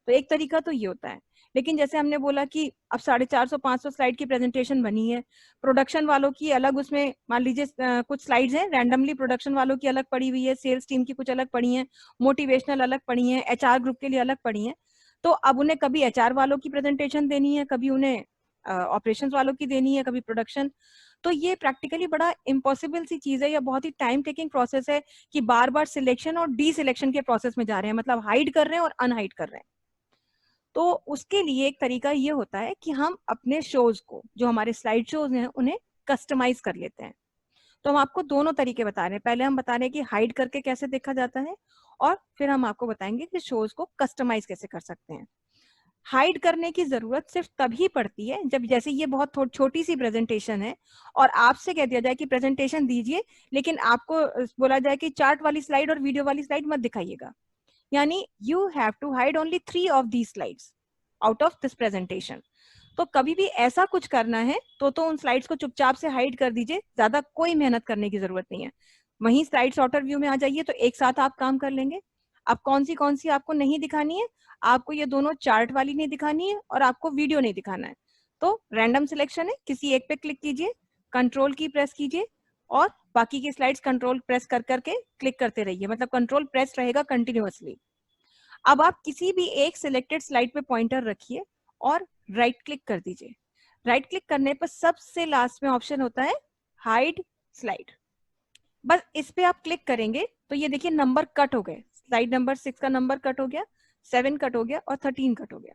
तो एक तरीका तो ये होता है। लेकिन जैसे हमने बोला कि अब 450-500 स्लाइड की प्रेजेंटेशन बनी है, प्रोडक्शन वालों की अलग, उसमें मान लीजिए कुछ स्लाइड्स हैं रैंडमली प्रोडक्शन वालों की अलग पड़ी हुई है, सेल्स टीम की कुछ अलग पड़ी हैं, मोटिवेशनल अलग पड़ी हैं, एचआर ग्रुप के लिए अलग पड़ी हैं। तो अब उन्हें कभी एचआर वालों की प्रेजेंटेशन देनी है, कभी उन्हें ऑपरेशंस वालों की देनी है, कभी प्रोडक्शन। तो ये प्रैक्टिकली बड़ा इम्पॉसिबल सी चीज है, या बहुत ही टाइम टेकिंग प्रोसेस है कि बार बार सिलेक्शन और डी सिलेक्शन के प्रोसेस में जा रहे हैं, मतलब हाइड कर रहे हैं और अनहाइड कर रहे हैं। तो उसके लिए एक तरीका ये होता है कि हम अपने शोज को, जो हमारे स्लाइड शोज हैं, उन्हें कस्टमाइज कर लेते हैं। तो हम आपको दोनों तरीके बता रहे हैं। पहले हम बता रहे हैं कि हाइड करके कैसे देखा जाता है, और फिर हम आपको बताएंगे कि शोज को कस्टमाइज कैसे कर सकते हैं। हाइड करने की जरूरत सिर्फ तभी पड़ती है जब जैसे ये बहुत छोटी सी प्रेजेंटेशन है और आपसे कह दिया जाए कि प्रेजेंटेशन दीजिए, लेकिन आपको बोला जाए कि चार्ट वाली स्लाइड और वीडियो वाली स्लाइड मत दिखाइएगा, यानी you have to hide only 3 of the slides out of this presentation. तो कभी भी ऐसा कुछ करना है तो उन स्लाइड्स को चुपचाप से हाइड कर दीजिए, ज्यादा कोई मेहनत करने की जरूरत नहीं है। वहीं स्लाइड सॉर्टर व्यू में आ जाइए तो एक साथ आप काम कर लेंगे। अब कौन सी आपको नहीं दिखानी है, आपको ये दोनों चार्ट वाली नहीं दिखानी है और आपको वीडियो नहीं दिखाना है, तो रैंडम सिलेक्शन है, किसी एक पे क्लिक कीजिए, कंट्रोल की प्रेस कीजिए और बाकी की स्लाइड्स कंट्रोल प्रेस कर करके क्लिक करते रहिए, मतलब कंट्रोल प्रेस रहेगा कंटिन्यूअसली। अब आप किसी भी एक सिलेक्टेड स्लाइड पे पॉइंटर रखिए और राइट क्लिक कर दीजिए। राइट क्लिक करने पर सबसे लास्ट में ऑप्शन होता है हाइड स्लाइड, बस इस पे आप क्लिक करेंगे तो ये देखिए नंबर कट हो गए, स्लाइड नंबर 6 का नंबर कट हो गया, 7 कट हो गया और 13 कट हो गया।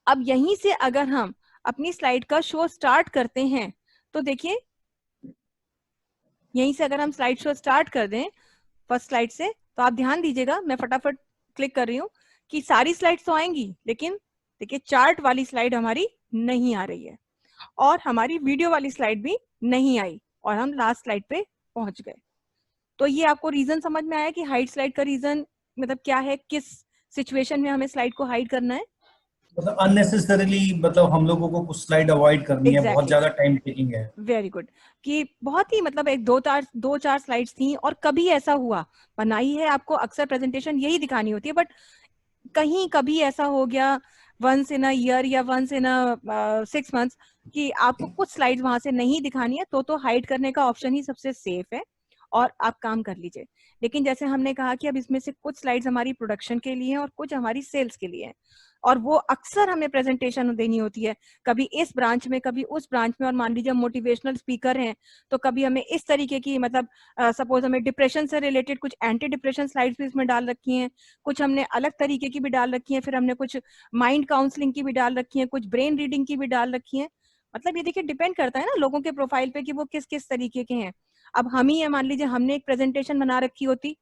अब यहीं से अगर हम अपनी स्लाइड का शो स्टार्ट करते हैं तो देखिए, यहीं से अगर हम स्लाइड शो स्टार्ट कर दें फर्स्ट स्लाइड से, तो आप ध्यान दीजिएगा, मैं फटाफट क्लिक कर रही हूँ कि सारी स्लाइड्स तो आएंगी, लेकिन देखिए चार्ट वाली स्लाइड हमारी नहीं आ रही है और हमारी वीडियो वाली स्लाइड भी नहीं आई और हम लास्ट स्लाइड पे पहुंच गए। तो ये आपको रीजन समझ में आया कि हाइड स्लाइड का रीजन मतलब क्या है, किस सिचुएशन में हमें स्लाइड को हाइड करना है। मतलब अननेसेसरीली, मतलब हम लोगों को कुछ स्लाइड अवॉइड करनी है, बहुत एग्जैक्टली, ज्यादा टाइम टेकिंग है। Very good. कि बहुत ही मतलब एक दो चार स्लाइड्स थी और कभी ऐसा हुआ, बनाई है आपको अक्सर प्रेजेंटेशन यही दिखानी होती है, बट कहीं कभी ऐसा हो गया वंस इन अ ईयर या वंस इन अ 6 मंथ्स कि आपको कुछ स्लाइड्स वहां से नहीं दिखानी है, तो हाइड करने का ऑप्शन ही सबसे सेफ है और आप काम कर लीजिए। लेकिन जैसे हमने कहा कि अब इसमें से कुछ स्लाइड्स हमारी प्रोडक्शन के लिए हैं और कुछ हमारी सेल्स के लिए हैं, और वो अक्सर हमें प्रेजेंटेशन देनी होती है, कभी इस ब्रांच में कभी उस ब्रांच में। और मान लीजिए मोटिवेशनल स्पीकर हैं तो कभी हमें इस तरीके की, मतलब सपोज हमें डिप्रेशन से रिलेटेड कुछ एंटी डिप्रेशन स्लाइड्स भी इसमें डाल रखी हैं, कुछ हमने अलग तरीके की भी डाल रखी है, फिर हमने कुछ माइंड काउंसलिंग की भी डाल रखी है, कुछ ब्रेन रीडिंग की भी डाल रखी है। मतलब ये देखिए डिपेंड करता है ना लोगों के प्रोफाइल पे कि वो किस किस तरीके के हैं। अब हम ही है, मान लीजिए हमने एक प्रेजेंटेशन बना रखी होती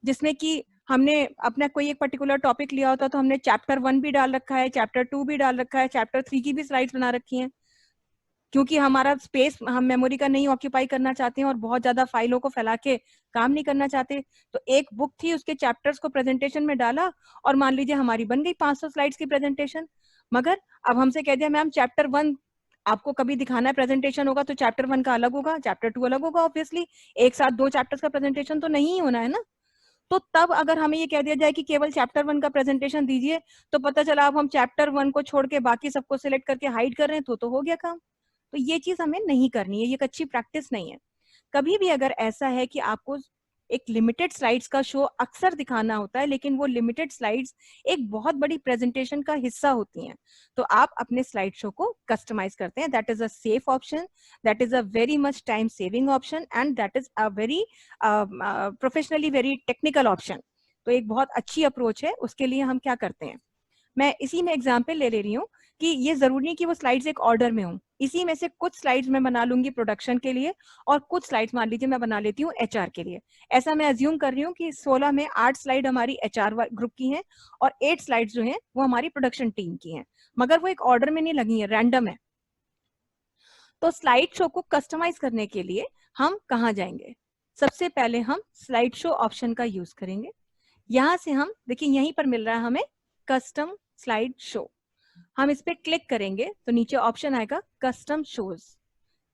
जिसमें कि हमने अपना कोई एक पर्टिकुलर टॉपिक लिया होता, तो हमने चैप्टर 1 भी डाल रखा है, चैप्टर 2 भी डाल रखा है, चैप्टर 3 की भी स्लाइड्स बना रखी हैं, क्योंकि हमारा स्पेस हम मेमोरी का नहीं ऑक्यूपाई करना चाहते हैं और बहुत ज्यादा फाइलों को फैला के काम नहीं करना चाहते। तो एक बुक थी, उसके चैप्टर्स को प्रेजेंटेशन में डाला और मान लीजिए हमारी बन गई 500 स्लाइड्स की प्रेजेंटेशन। मगर अब हमसे कह दिया मैम चैप्टर 1 आपको कभी दिखाना है प्रेजेंटेशन होगा तो चैप्टर 1 का अलग होगा, चैप्टर 2 अलग होगा, ऑब्वियसली एक साथ दो चैप्टर्स का प्रेजेंटेशन तो नहीं होना है ना। तो तब अगर हमें ये कह दिया जाए कि केवल चैप्टर 1 का प्रेजेंटेशन दीजिए, तो पता चला अब हम चैप्टर 1 को छोड़ के बाकी सबको सिलेक्ट करके हाइड कर रहे हैं, तो हो गया काम। तो ये चीज हमें नहीं करनी है, ये एक अच्छी प्रैक्टिस नहीं है। कभी भी अगर ऐसा है कि आपको एक लिमिटेड स्लाइड्स का शो अक्सर दिखाना होता है, लेकिन वो लिमिटेड स्लाइड्स एक बहुत बड़ी प्रेजेंटेशन का हिस्सा होती हैं, तो आप अपने स्लाइड शो को कस्टमाइज करते हैं। That is a safe option, that is a very much time saving option, and that is a very professionally very technical option. तो एक बहुत अच्छी अप्रोच है। उसके लिए हम क्या करते हैं, मैं इसी में एग्जाम्पल ले रही हूँ कि ये जरूरी नहीं कि वो स्लाइड्स एक ऑर्डर में हो, इसी में से कुछ स्लाइड्स मैं बना लूंगी प्रोडक्शन के लिए और कुछ स्लाइड्स मान लीजिए मैं बना लेती हूँ एचआर के लिए। ऐसा मैं अज्यूम कर रही हूँ कि 16 में 8 स्लाइड हमारी एचआर ग्रुप की हैं और 8 स्लाइड्स जो हैं वो हमारी प्रोडक्शन टीम की हैं, मगर वो एक ऑर्डर में नहीं लगी है, रैंडम है। तो स्लाइड शो को कस्टमाइज करने के लिए हम कहाँ जाएंगे, सबसे पहले हम स्लाइड शो ऑप्शन का यूज करेंगे। यहां से हम देखिए यहीं पर मिल रहा है हमें कस्टम स्लाइड शो। हम इस पे क्लिक करेंगे तो नीचे ऑप्शन आएगा कस्टम शोज,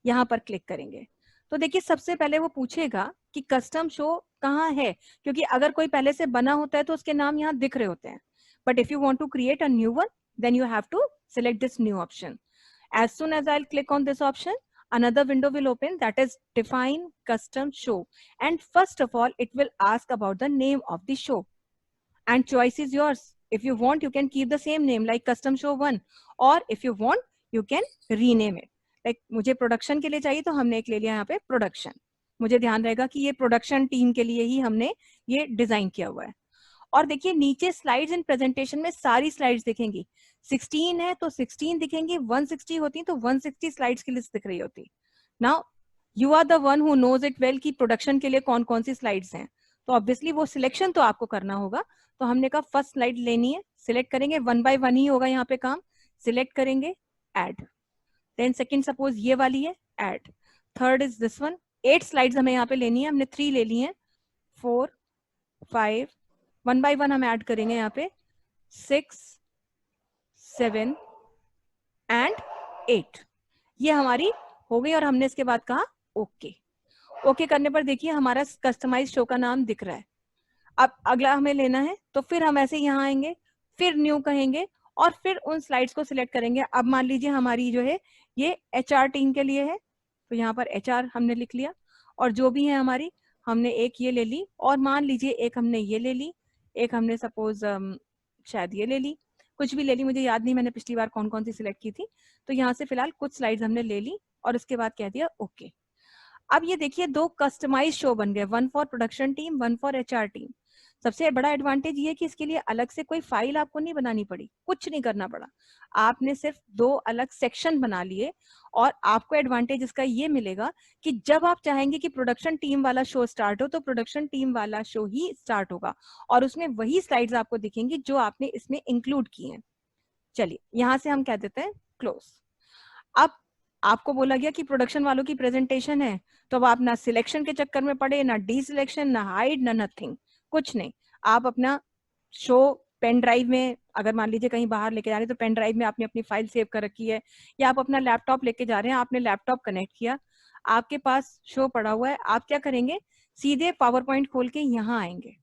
यहाँ पर क्लिक करेंगे तो देखिए सबसे पहले वो पूछेगा कि कस्टम शो कहाँ है, क्योंकि अगर कोई पहले से बना होता है तो उसके नाम यहाँ दिख रहे होते हैं, but if you want to create a new one then you have to select this new option. As soon as I'll click on this option, another window will open, that is define custom show, and first of all it will ask about the name of the show, and choice is yours. If you want you can keep the same name like custom show 1, or if you want you can rename it, like मुझे production के लिए चाहिए तो हमने एक ले लिया यहाँ पे प्रोडक्शन। मुझे ध्यान रहेगा कि ये प्रोडक्शन टीम के लिए ही हमने ये डिजाइन किया हुआ है। और देखिए नीचे स्लाइड्स इन प्रेजेंटेशन में सारी स्लाइड्स दिखेंगी, 16 है तो 16 दिखेंगी, 160 होती तो 160 स्लाइड्स की लिस्ट दिख रही होती। Now you are the one who knows it well कि प्रोडक्शन के लिए कौन कौन सी स्लाइड्स हैं, तो ऑब्वियसली वो सिलेक्शन तो आपको करना होगा। तो हमने कहा फर्स्ट स्लाइड लेनी है, सिलेक्ट करेंगे, 1 बाय 1 ही होगा यहाँ पे काम, सिलेक्ट करेंगे ऐड, देन सेकंड सपोज ये वाली है add, third is this one. 8 slides हमें यहाँ पे लेनी है, हमने 3 ले ली है, 4 5, 1 बाय 1 हम ऐड करेंगे यहाँ पे 6 7 एंड 8, ये हमारी हो गई। और हमने इसके बाद कहा ओके। ओके करने पर देखिए हमारा कस्टमाइज शो का नाम दिख रहा है। अब अगला हमें लेना है तो फिर हम ऐसे यहाँ आएंगे, फिर न्यू कहेंगे और फिर उन स्लाइड्स को सिलेक्ट करेंगे। अब मान लीजिए हमारी जो है ये एचआर टीम के लिए है, तो यहाँ पर एचआर हमने लिख लिया, और जो भी है हमारी हमने एक ये ले ली, और मान लीजिए एक हमने ये ले ली, एक हमने सपोज शायद ये ले ली, कुछ भी ले ली, मुझे याद नहीं मैंने पिछली बार कौन कौन सी सिलेक्ट की थी। तो यहाँ से फिलहाल कुछ स्लाइड्स हमने ले ली और उसके बाद कह दिया ओके। अब ये देखिए 2 कस्टमाइज शो बन गए, 1 for production team 1 for HR team. सबसे बड़ा एडवांटेज ये है कि इसके लिए अलग से कोई फाइल आपको नहीं बनानी पड़ी, कुछ नहीं करना पड़ा, आपने सिर्फ 2 अलग सेक्शन बना लिए। और आपको एडवांटेज इसका ये मिलेगा कि जब आप चाहेंगे कि प्रोडक्शन टीम वाला शो स्टार्ट हो तो प्रोडक्शन टीम वाला शो ही स्टार्ट होगा और उसमें वही स्लाइड्स आपको दिखेंगी जो आपने इसमें इंक्लूड की हैं। चलिए यहां से हम कह देते हैं क्लोज। अब आपको बोला गया कि प्रोडक्शन वालों की प्रेजेंटेशन है, तो अब आप ना सिलेक्शन के चक्कर में पड़े, ना डी सिलेक्शन, ना हाइड, ना नथिंग, कुछ नहीं, आप अपना शो पेन ड्राइव में, अगर मान लीजिए कहीं बाहर लेके जा रहे हैं तो पेन ड्राइव में आपने अपनी फाइल सेव कर रखी है, या आप अपना लैपटॉप लेके जा रहे हैं, आपने लैपटॉप कनेक्ट किया, आपके पास शो पड़ा हुआ है, आप क्या करेंगे, सीधे पावर पॉइंट खोल के यहाँ आएंगे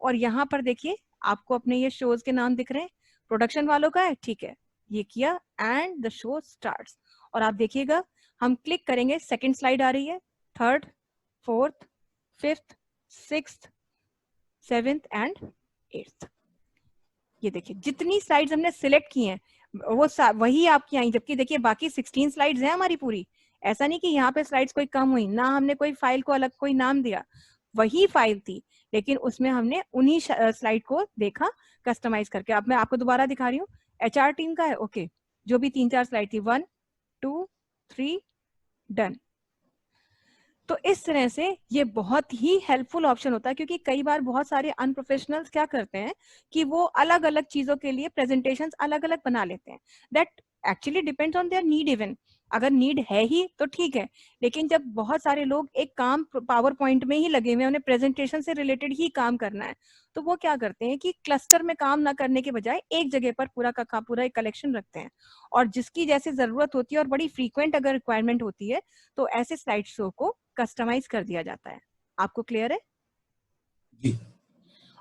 और यहाँ पर देखिए आपको अपने ये शोज के नाम दिख रहे हैं, प्रोडक्शन वालों का है, ठीक है, ये किया एंड द शो स्टार्ट्स। और आप देखिएगा हम क्लिक करेंगे, सेकंड स्लाइड आ रही है, third, fourth, fifth, sixth, seventh and eighth. ये देखिए जितनी स्लाइड्स हमने सिलेक्ट की हैं वो वही आपकी आई, जबकि देखिए बाकी 16 स्लाइड्स हैं हमारी पूरी। ऐसा नहीं कि यहाँ पे स्लाइड्स कोई कम हुई, ना हमने कोई फाइल को अलग कोई नाम दिया, वही फाइल थी, लेकिन उसमें हमने उन्हीं स्लाइड को देखा कस्टमाइज करके। अब मैं आपको दोबारा दिखा रही हूँ, एचआर टीम का है, ओके, जो भी 3-4 स्लाइड थी, 1 2 3 डन। तो इस तरह से ये बहुत ही हेल्पफुल ऑप्शन होता है, क्योंकि कई बार बहुत सारे अनप्रोफेशनल्स क्या करते हैं कि वो अलग अलग चीजों के लिए प्रेजेंटेशंस अलग अलग बना लेते हैं। That actually depends on their need. Even अगर नीड है ही तो ठीक है, लेकिन जब बहुत सारे लोग एक काम पावर पॉइंट में ही लगे हुए हैं, उन्हें प्रेजेंटेशन से रिलेटेड ही काम करना है, तो वो क्या करते हैं कि क्लस्टर में काम ना करने के बजाय एक जगह पर पूरा का पूरा एक कलेक्शन रखते हैं, और जिसकी जैसे जरूरत होती है और बड़ी फ्रीक्वेंट अगर रिक्वायरमेंट होती है तो ऐसे स्लाइड शो को कस्टमाइज कर दिया जाता है। आपको क्लियर है? जी।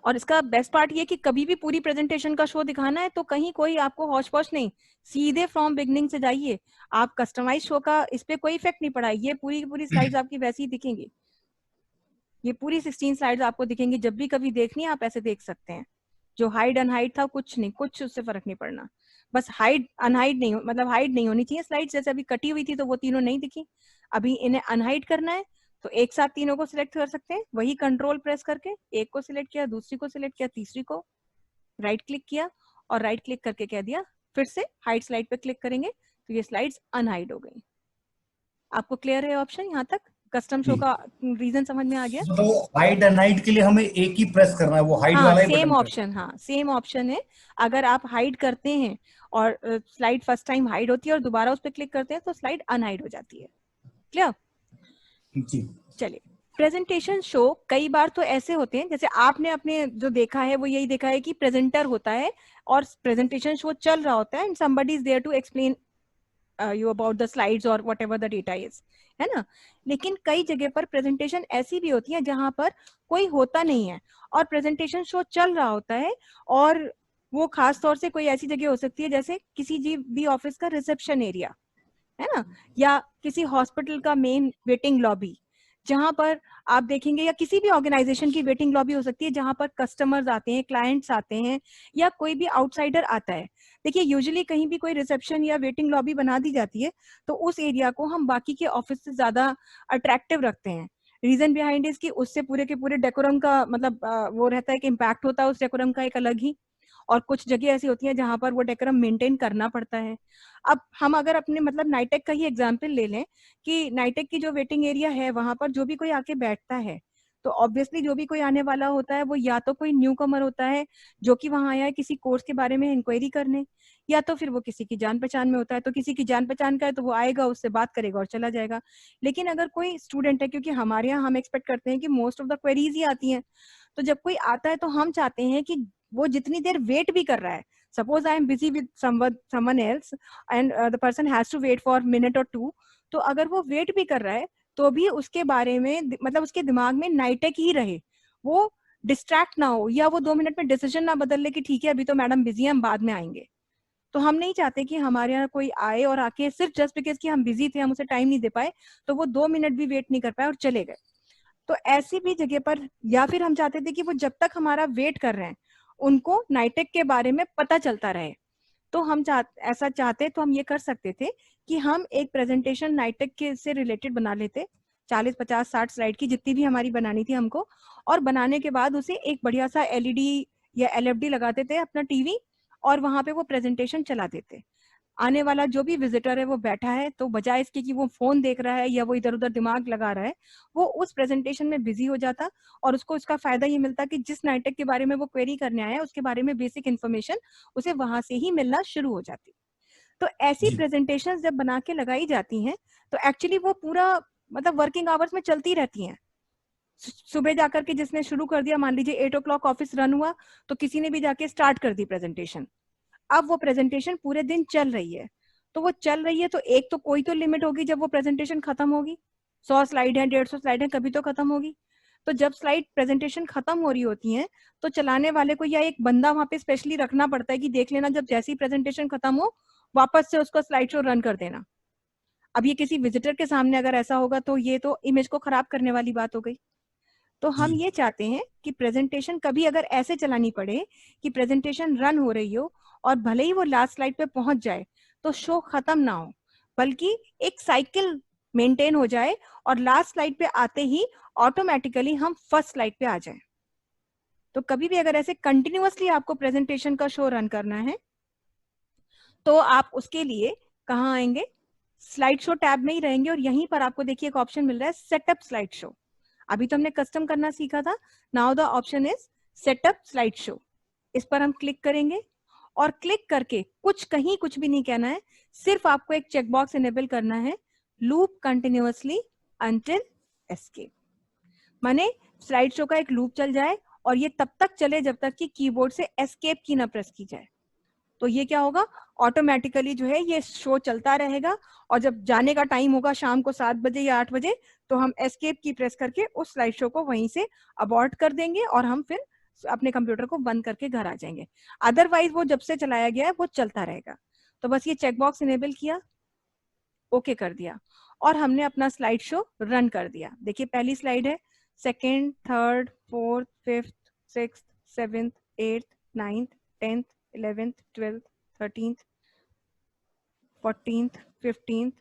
और इसका बेस्ट पार्ट ये कि कभी भी पूरी प्रेजेंटेशन का शो दिखाना है तो कहीं कोई आपको हौश पौश नहीं, सीधे फ्रॉम बिगनिंग से जाइए। आप कस्टमाइज शो का इस पे कोई इफेक्ट नहीं पड़ा, ये पूरी की पूरी स्लाइड्स आपकी वैसी ही दिखेंगी। ये पूरी 16 स्लाइड्स आपको दिखेंगी, जब भी कभी देखनी है आप ऐसे देख सकते हैं। जो हाइड अनहाइड था कुछ नहीं, कुछ उससे फर्क नहीं पड़ना, बस हाइड अनहाइड नहीं, मतलब हाइड नहीं होनी चाहिए स्लाइड, जैसे अभी कटी हुई थी तो वो तीनों नहीं दिखी, अभी इन्हें अनहाइड करना है तो एक साथ तीनों को सिलेक्ट कर सकते हैं, वही कंट्रोल प्रेस करके एक को सिलेक्ट किया, दूसरी को सिलेक्ट किया, तीसरी को राइट क्लिक किया, और राइट क्लिक करके कह दिया फिर से हाइड स्लाइड पे क्लिक करेंगे तो ये स्लाइड्स अनहाइड हो गई। आपको क्लियर है ऑप्शन यहाँ तक? कस्टम शो जी, का रीजन समझ में आ गया? मतलब हाइड एंड हाइड के लिए हमें एक ही प्रेस करना है, वो हाइड हाँ वाला ही सेम बटन प्रेस। ऑप्शन, हाँ सेम ऑप्शन है। अगर आप हाइड करते हैं और स्लाइड फर्स्ट टाइम हाइड होती है और दोबारा उस पर क्लिक करते हैं तो स्लाइड अनहाइड हो जाती है। क्लियर? जी। चलिए, प्रेजेंटेशन शो कई बार तो ऐसे होते हैं, जैसे आपने अपने जो देखा है वो यही देखा है कि प्रेजेंटर होता है और प्रेजेंटेशन शो चल रहा होता है and somebody is there to explain you about the slides और whatever the data is, है ना। लेकिन कई जगह पर प्रेजेंटेशन ऐसी भी होती है जहां पर कोई होता नहीं है और प्रेजेंटेशन शो चल रहा होता है, और वो खास तौर से कोई ऐसी जगह हो सकती है जैसे किसी जी भी ऑफिस का रिसेप्शन एरिया, है ना, या किसी हॉस्पिटल का मेन वेटिंग लॉबी, जहां पर आप देखेंगे, या किसी भी ऑर्गेनाइजेशन की वेटिंग लॉबी हो सकती है जहां पर कस्टमर्स आते हैं, क्लाइंट्स आते हैं, या कोई भी आउटसाइडर आता है। देखिए यूजुअली कहीं भी कोई रिसेप्शन या वेटिंग लॉबी बना दी जाती है तो उस एरिया को हम बाकी के ऑफिस से ज्यादा अट्रैक्टिव रखते हैं। रीजन बिहाइंड इज कि उससे पूरे के पूरे डेकोरम का मतलब वो रहता है कि इम्पैक्ट होता है उस डेकोरम का एक अलग ही, और कुछ जगह ऐसी होती हैं जहां पर वो डेकोरम मेंटेन करना पड़ता है। अब हम अगर अपने मतलब नाइटेक का ही एग्जांपल ले लें कि नाइटेक की जो वेटिंग एरिया है वहां पर जो भी कोई आके बैठता है तो ऑब्वियसली जो भी कोई आने वाला होता है वो या तो कोई न्यू कमर होता है जो कि वहां आया है किसी कोर्स के बारे में इंक्वायरी करने, या तो फिर वो किसी की जान पहचान में होता है, तो किसी की जान पहचान का है तो वो आएगा, उससे बात करेगा और चला जाएगा। लेकिन अगर कोई स्टूडेंट है, क्योंकि हमारे यहाँ हम एक्सपेक्ट करते हैं कि मोस्ट ऑफ द क्वेरीज ही आती हैं, तो जब कोई आता है तो हम चाहते हैं कि वो जितनी देर वेट भी कर रहा है, suppose I am busy with someone else and the person has to wait for minute और टू, तो अगर वो वेट भी कर रहा है तो भी उसके बारे में मतलब उसके दिमाग में नाइटेक ही रहे, वो डिस्ट्रैक्ट ना हो, या वो 2 मिनट में डिसीजन ना बदल ले कि ठीक है अभी तो मैडम बिजी है हम बाद में आएंगे। तो हम नहीं चाहते कि हमारे यहाँ कोई आए और आके सिर्फ जस्ट बिकॉज कि हम बिजी थे, हम उसे टाइम नहीं दे पाए, तो वो 2 मिनट भी वेट नहीं कर पाए और चले गए। तो ऐसी भी जगह पर, या फिर हम चाहते थे कि वो जब तक हमारा वेट कर रहे हैं उनको नाइटेक के बारे में पता चलता रहे, तो हम ऐसा चाहते तो हम ये कर सकते थे कि हम एक प्रेजेंटेशन नाइटेक के से रिलेटेड बना लेते, 40-50-60 स्लाइड की जितनी भी हमारी बनानी थी हमको, और बनाने के बाद उसे एक बढ़िया सा एलईडी या एलएफडी लगाते थे अपना टीवी, और वहां पे वो प्रेजेंटेशन चला देते। आने वाला जो भी विजिटर है वो बैठा है तो बजाय इसके कि वो फोन देख रहा है या वो इधर उधर दिमाग लगा रहा है, वो उस प्रेजेंटेशन में बिजी हो जाता, और उसको इसका फायदा ये मिलता कि जिस नाइटेक के बारे में वो क्वेरी करने आया है उसके बारे में बेसिक इन्फॉर्मेशन उसे वहां से ही मिलना शुरू हो जाती। तो ऐसी जी। प्रेजेंटेशन जब बना के लगाई जाती हैं तो एक्चुअली वो पूरा मतलब वर्किंग आवर्स में चलती रहती हैं। सुबह जाकर के जिसने शुरू कर दिया, मान लीजिए 8 o'clock ऑफिस रन हुआ, तो किसी ने भी जाके स्टार्ट कर दी प्रेजेंटेशन। अब वो प्रेजेंटेशन पूरे दिन चल रही है, तो वो चल रही है तो एक तो कोई तो लिमिट होगी जब वो प्रेजेंटेशन खत्म होगी। 100 स्लाइड है, 150 स्लाइड है, कभी तो खत्म होगी। तो जब स्लाइड प्रेजेंटेशन खत्म हो रही होती है, तो चलाने वाले को या एक बंदा वहां पे स्पेशली रखना पड़ता है कि देख लेना जब जैसी प्रेजेंटेशन खत्म हो वापस से उसको स्लाइड शो रन कर देना। अब ये किसी विजिटर के सामने अगर ऐसा होगा तो ये तो इमेज को खराब करने वाली बात हो गई। तो हम ये चाहते हैं कि प्रेजेंटेशन कभी अगर ऐसे चलानी पड़े कि प्रेजेंटेशन रन हो रही हो और भले ही वो लास्ट स्लाइड पे पहुंच जाए तो शो खत्म ना हो, बल्कि एक साइकिल मेंटेन हो जाए और लास्ट स्लाइड पे आते ही ऑटोमेटिकली हम फर्स्ट स्लाइड पे आ जाए। तो कभी भी अगर ऐसे कंटिन्यूअसली आपको प्रेजेंटेशन का शो रन करना है तो आप उसके लिए कहाँ आएंगे, स्लाइड शो टैब में ही रहेंगे और यहीं पर आपको देखिए एक ऑप्शन मिल रहा है सेटअप स्लाइड शो। अभी तो हमने कस्टम करना सीखा था, now the option is setup slide show. इस पर हम क्लिक करेंगे और क्लिक करके कहीं कुछ भी नहीं कहना है, सिर्फ आपको एक चेकबॉक्स इनेबल करना है, लूप कंटिन्यूअसली अंटिल एस्केप। माने स्लाइड शो का एक लूप चल जाए और ये तब तक चले जब तक कि कीबोर्ड से एस्केप की ना प्रेस की जाए। तो ये क्या होगा, ऑटोमेटिकली जो है ये शो चलता रहेगा और जब जाने का टाइम होगा शाम को 7 बजे या 8 बजे तो हम एस्केप की प्रेस करके उस स्लाइड शो को वहीं से अबॉर्ट कर देंगे और हम फिर अपने कंप्यूटर को बंद करके घर आ जाएंगे। अदरवाइज वो जब से चलाया गया है वो चलता रहेगा। तो बस ये चेकबॉक्स इनेबल किया, ओके कर दिया और हमने अपना स्लाइड शो रन कर दिया। देखिए पहली स्लाइड है, second, third, fourth, fifth, sixth, seventh, eighth, ninth, 10th, 11th, 12th, 13th, 14th, 15th,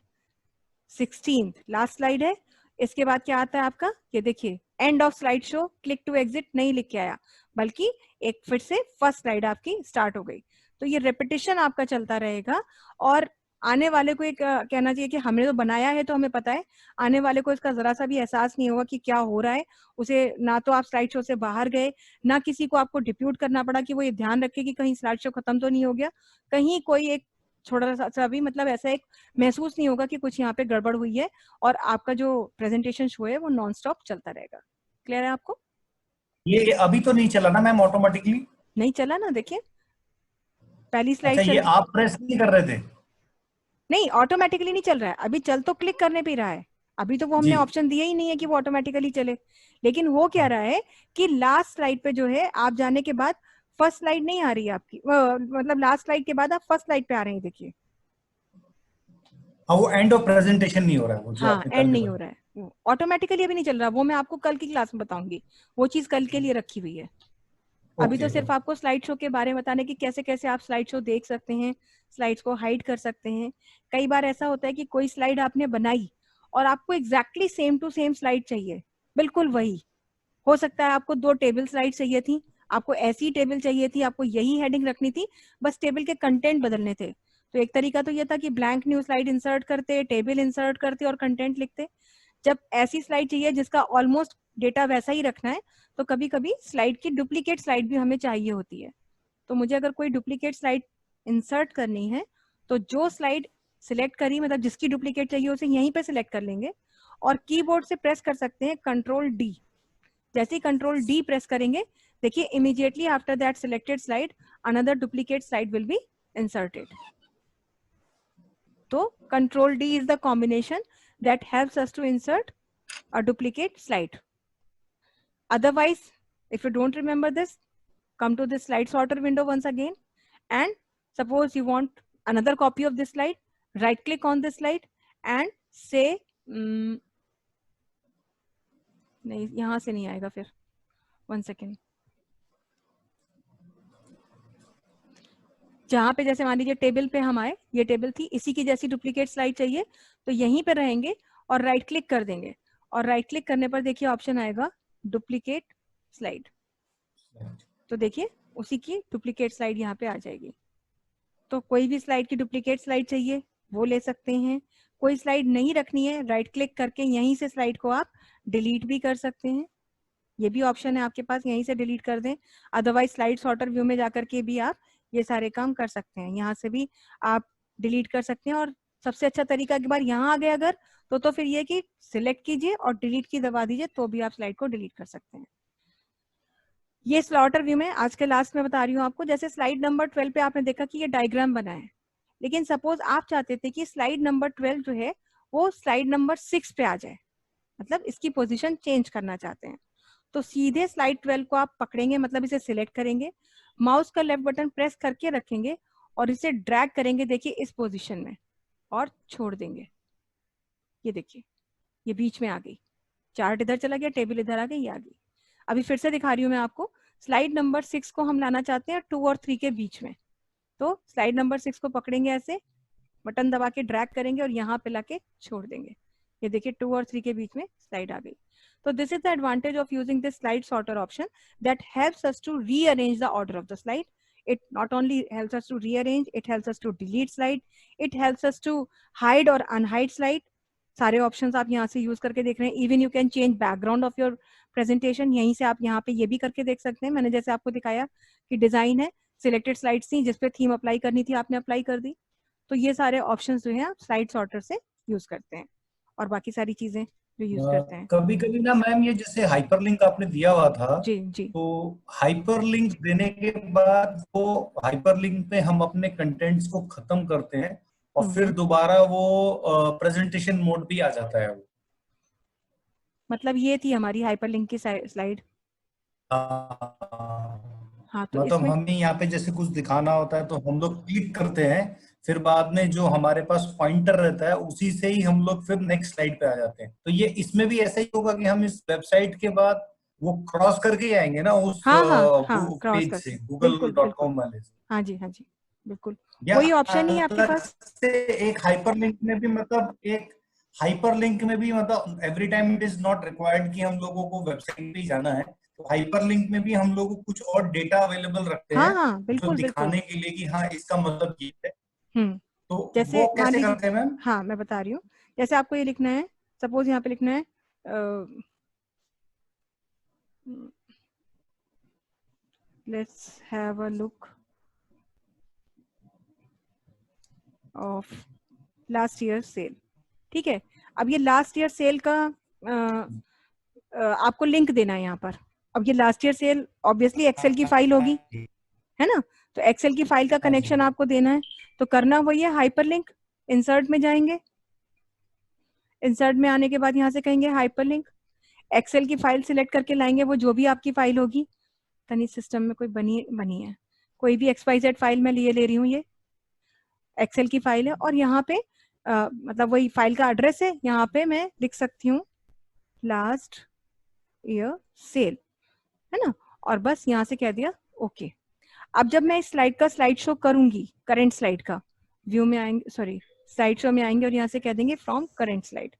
16th, last slide है। इसके बाद क्या आता है आपका, ये देखिए end of slide show, click to exit नहीं लिख के आया, बल्कि एक फिर से फर्स्ट स्लाइड आपकी स्टार्ट हो गई। तो ये रेपिटेशन आपका चलता रहेगा और आने वाले को एक कहना चाहिए कि हमने तो बनाया है तो हमें पता है, आने वाले को इसका जरा सा भी एहसास नहीं होगा कि क्या हो रहा है। उसे ना तो आप स्लाइड शो से बाहर गए, ना किसी को आपको डिप्यूट करना पड़ा कि वो ये ध्यान रखे कि कहीं स्लाइड शो खत्म तो नहीं हो गया, कहीं कोई एक छोटा सा भी मतलब ऐसा एक महसूस नहीं होगा कि कुछ यहाँ पे गड़बड़ हुई है और आपका जो प्रेजेंटेशन शो है वो नॉन स्टॉप चलता रहेगा। क्लियर है आपको? ये अभी तो नहीं चला ना मैम ऑटोमेटिकली? नहीं चला ना, देखिए पहली अच्छा, स्लाइड ये चल, आप प्रेस नहीं कर रहे थे? नहीं ऑटोमेटिकली नहीं चल रहा है, अभी चल तो क्लिक करने पे ही रहा है। अभी तो वो हमने जी। ऑप्शन दिया ही नहीं है कि वो ऑटोमेटिकली चले, लेकिन वो क्या रहा है कि लास्ट स्लाइड पे जो है आप जाने के बाद फर्स्ट स्लाइड नहीं आ रही है आपकी, मतलब लास्ट स्लाइड के बाद आप फर्स्ट स्लाइड पे आ रहे हैं, देखिए। हाँ, वो एंड ऑफ प्रेजेंटेशन नहीं हो रहा है, वो जो हाँ आपने एंड करके नहीं हो बताया। रहा है, वो ऑटोमेटिकली अभी नहीं चल रहा, वो मैं आपको कल की क्लास में बताऊंगी, वो चीज कल के लिए रखी हुई है। अभी तो ओके सिर्फ ओके। आपको स्लाइड शो के बारे में बताने की कैसे कैसे आप स्लाइड शो देख सकते हैं, स्लाइड्स को हाइड कर सकते हैं। कई बार ऐसा होता है कि कोई स्लाइड आपने बनाई और आपको exactly same to same slide चाहिए, बिल्कुल वही। हो सकता है आपको 2 टेबल स्लाइड चाहिए थी, आपको ऐसी टेबल चाहिए थी, आपको यही हेडिंग रखनी थी, बस टेबल के कंटेंट बदलने थे। तो एक तरीका तो ये था कि ब्लैंक न्यू स्लाइड इंसर्ट करते, टेबल इंसर्ट करते और कंटेंट लिखते। जब ऐसी स्लाइड चाहिए जिसका ऑलमोस्ट डेटा वैसा ही रखना है, तो कभी कभी स्लाइड की डुप्लीकेट स्लाइड भी हमें चाहिए होती है। तो मुझे अगर कोई डुप्लीकेट स्लाइड इंसर्ट करनी है तो जो स्लाइड सिलेक्ट करी, मतलब जिसकी डुप्लीकेट चाहिए उसे यहीं पे सिलेक्ट कर लेंगे और कीबोर्ड से प्रेस कर सकते हैं कंट्रोल डी। जैसे ही कंट्रोल डी प्रेस करेंगे, देखिए immediately after that selected slide another duplicate slide will be inserted. तो control D is the combination that helps us to insert a duplicate slide. Otherwise, if you don't remember this, come to this slide sorter window once again, and suppose you want another copy of this slide, right click on this slide and say नहीं यहां से नहीं आएगा, फिर 1 second. जहां पे जैसे मान लीजिए टेबल पे हम आए, ये टेबल थी, इसी की जैसी डुप्लीकेट स्लाइड चाहिए, तो यहीं पे रहेंगे और राइट क्लिक कर देंगे और राइट क्लिक करने पर देखिए ऑप्शन आएगा डुप्लीकेट स्लाइड। तो देखिए उसी की डुप्लीकेट स्लाइड यहाँ पे आ जाएगी। तो कोई भी स्लाइड की डुप्लीकेट स्लाइड चाहिए वो ले सकते हैं, कोई स्लाइड नहीं रखनी है, राइट क्लिक करके यहीं से स्लाइड को आप डिलीट भी कर सकते हैं, ये भी ऑप्शन है आपके पास, यहीं से डिलीट कर दें। अदरवाइज स्लाइड सॉर्टर व्यू में जाकर के भी आप ये सारे काम कर सकते हैं, यहाँ से भी आप डिलीट कर सकते हैं और सबसे अच्छा तरीका एक बार यहाँ आ गए अगर, तो फिर ये कि सिलेक्ट कीजिए और डिलीट की दबा दीजिए, तो भी आप स्लाइड को डिलीट कर सकते हैं। ये स्लॉटर व्यू में आज के लास्ट में बता रही हूँ आपको। जैसे स्लाइड नंबर 12 पे आपने देखा कि ये डायग्राम बना है, लेकिन सपोज आप चाहते थे कि स्लाइड नंबर 12 जो है वो स्लाइड नंबर 6 पे आ जाए, मतलब इसकी पोजीशन चेंज करना चाहते हैं, तो सीधे स्लाइड 12 को आप पकड़ेंगे, मतलब इसे सिलेक्ट करेंगे, माउस का लेफ्ट बटन प्रेस करके रखेंगे और इसे ड्रैग करेंगे, देखिए इस पोजीशन में, और छोड़ देंगे। ये देखिए ये बीच में आ गई, चार्ट इधर चला गया, टेबल इधर आ गई, ये आ गई। अभी फिर से दिखा रही हूँ मैं आपको। स्लाइड नंबर 6 को हम लाना चाहते हैं 2 और 3 के बीच में, तो स्लाइड नंबर 6 को पकड़ेंगे, ऐसे बटन दबा के ड्रैग करेंगे और यहाँ पे लाके छोड़ देंगे। ये देखिए 2 और 3 के बीच में स्लाइड आ गई। तो this is the advantage of using this slide sorter option that helps us to rearrange the order of the slide. It not only helps us to rearrange, it helps us to delete slide, it helps us to hide or unhide slide. सारे options आप यहाँ से use करके देख रहे हैं. Even you can change background of your presentation. यहीं से आप यहाँ पे ये भी करके देख सकते हैं. मैंने जैसे आपको दिखाया कि डिजाइन है, सिलेक्टेड स्लाइड्स थी जिसपे थीम अप्लाई करनी थी, आपने अप्लाई कर दी. तो ये सारे ऑप्शंस जो है आप स्लाइड सॉर्टर से यूज करते हैं, और बाकी सारी चीजें जो यूज करते हैं. कभी कभी ना मैम, ये जैसे हाइपरलिंक आपने दिया हुआ था, जी जी. तो हाइपरलिंक देने के बाद वो हाइपरलिंक पे हम अपने कंटेंट्स को खत्म करते हैं और फिर दोबारा वो प्रेजेंटेशन मोड भी आ जाता है वो. मतलब ये थी हमारी हाइपरलिंक की स्लाइड. हाँ तो मतलब इसमें हमें यहाँ पे जैसे कुछ दिखाना होता है तो हम लोग क्लिक करते हैं, फिर बाद में जो हमारे पास पॉइंटर रहता है उसी से ही हम लोग फिर नेक्स्ट स्लाइड पे आ जाते हैं. तो ये इसमें भी ऐसा ही होगा कि हम इस वेबसाइट के बाद वो क्रॉस करके ही आएंगे ना उस हाँ हाँ हाँ, क्रॉस पेज करके, से, बिल्कुल बिल्कुल. google.com वाले से. हाँ जी हाँ जी, बिल्कुल या वही ऑप्शन ही है आपके अलग पास. से एक हाइपरलिंक में भी, मतलब एक हाइपरलिंक में भी, मतलब every time it is not required कि हम लोगों को वेबसाइट पे ही जाना है. तो हाइपरलिंक में भी हम लोग को कुछ और डेटा अवेलेबल रखते हाँ हैं हाँ जो बिल्कुल बिल्कुल. दिखाने के लिए कि हाँ इसका मतलब ये है. हम्म. तो जैसे वो मान कैसे लीजिए, करते हैं मैम? हाँ मैं बता रही हूँ. जैसे आपको ये लिखना है, सपोज यहाँ पे लिखना है let's have a look of last year cell. ठीक है. अब ये लास्ट ईयर सेल का आपको लिंक देना है यहाँ पर. अब ये last year sale obviously Excel की फाइल होगी, है ना. तो एक्सेल की फाइल का हाँ जी. कनेक्शन आपको देना है. तो करना वही है, हाइपरलिंक, इंसर्ट में जाएंगे, इंसर्ट में आने के बाद यहाँ से कहेंगे हाइपरलिंक, एक्सेल की फाइल सिलेक्ट करके लाएंगे, वो जो भी आपकी फाइल होगी. तनी सिस्टम में कोई बनी बनी है, कोई भी XYZ फाइल मैं ले रही हूँ, ये एक्सेल की फाइल है. और यहाँ पे मतलब वही फाइल का एड्रेस है, यहाँ पे मैं लिख सकती हूँ लास्ट ईयर सेल, है ना. और बस यहाँ से कह दिया ओके. अब जब मैं इस स्लाइड का स्लाइड शो करूंगी, करंट स्लाइड का व्यू में आएंगे, सॉरी स्लाइड शो में आएंगे और यहाँ से कह देंगे फ्रॉम करंट स्लाइड,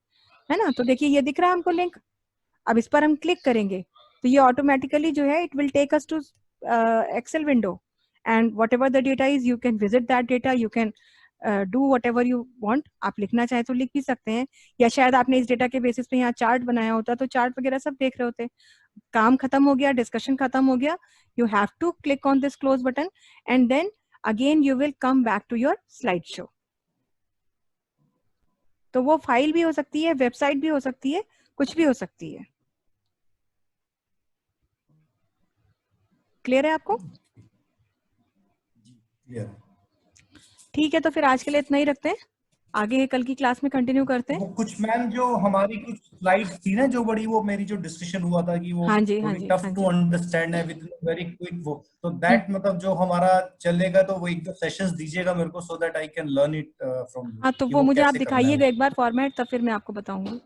है ना. तो देखिए ये दिख रहा है हमको लिंक. अब इस पर हम क्लिक करेंगे तो ये ऑटोमेटिकली जो है it will take us to Excel window, and whatever the data is you can visit that data, you can do whatever you want. आप लिखना चाहे तो लिख भी सकते हैं, या शायद आपने इस डेटा के बेसिस पे यहाँ चार्ट बनाया होता तो चार्ट वगैरह सब देख रहे होते. काम खत्म हो गया, डिस्कशन खत्म हो गया, you have to click on this close button and then again you will come back to your slide show. तो वो फाइल भी हो सकती है, वेबसाइट भी हो सकती है, कुछ भी हो सकती है. क्लियर है आपको? ठीक है, तो फिर आज के लिए इतना ही रखते हैं, आगे कल की क्लास में कंटिन्यू करते हैं. वो कुछ मैम जो हमारी कुछ स्लाइड्स थी ना, जो बड़ी, वो मेरी जो डिस्कशन हुआ था कि वो हाँ जी हाँ थोड़ी जी टफ हाँ टू जी. अंडरस्टैंड है विद वेरी क्विक वो, तो दैट मतलब जो हमारा चलेगा, तो वो एक दो सेशंस दीजिएगा मेरे को, so that I can learn it from you हाँ तो कि वो वो मुझे आप कैसे करना है दिखाइएगा वो. एक बार फॉर्मेट, तब फिर मैं आपको बताऊंगी.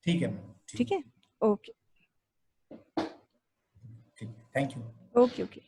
ठीक है मैम. ठीक है. ओके. ठीक. Thank you. Okay okay.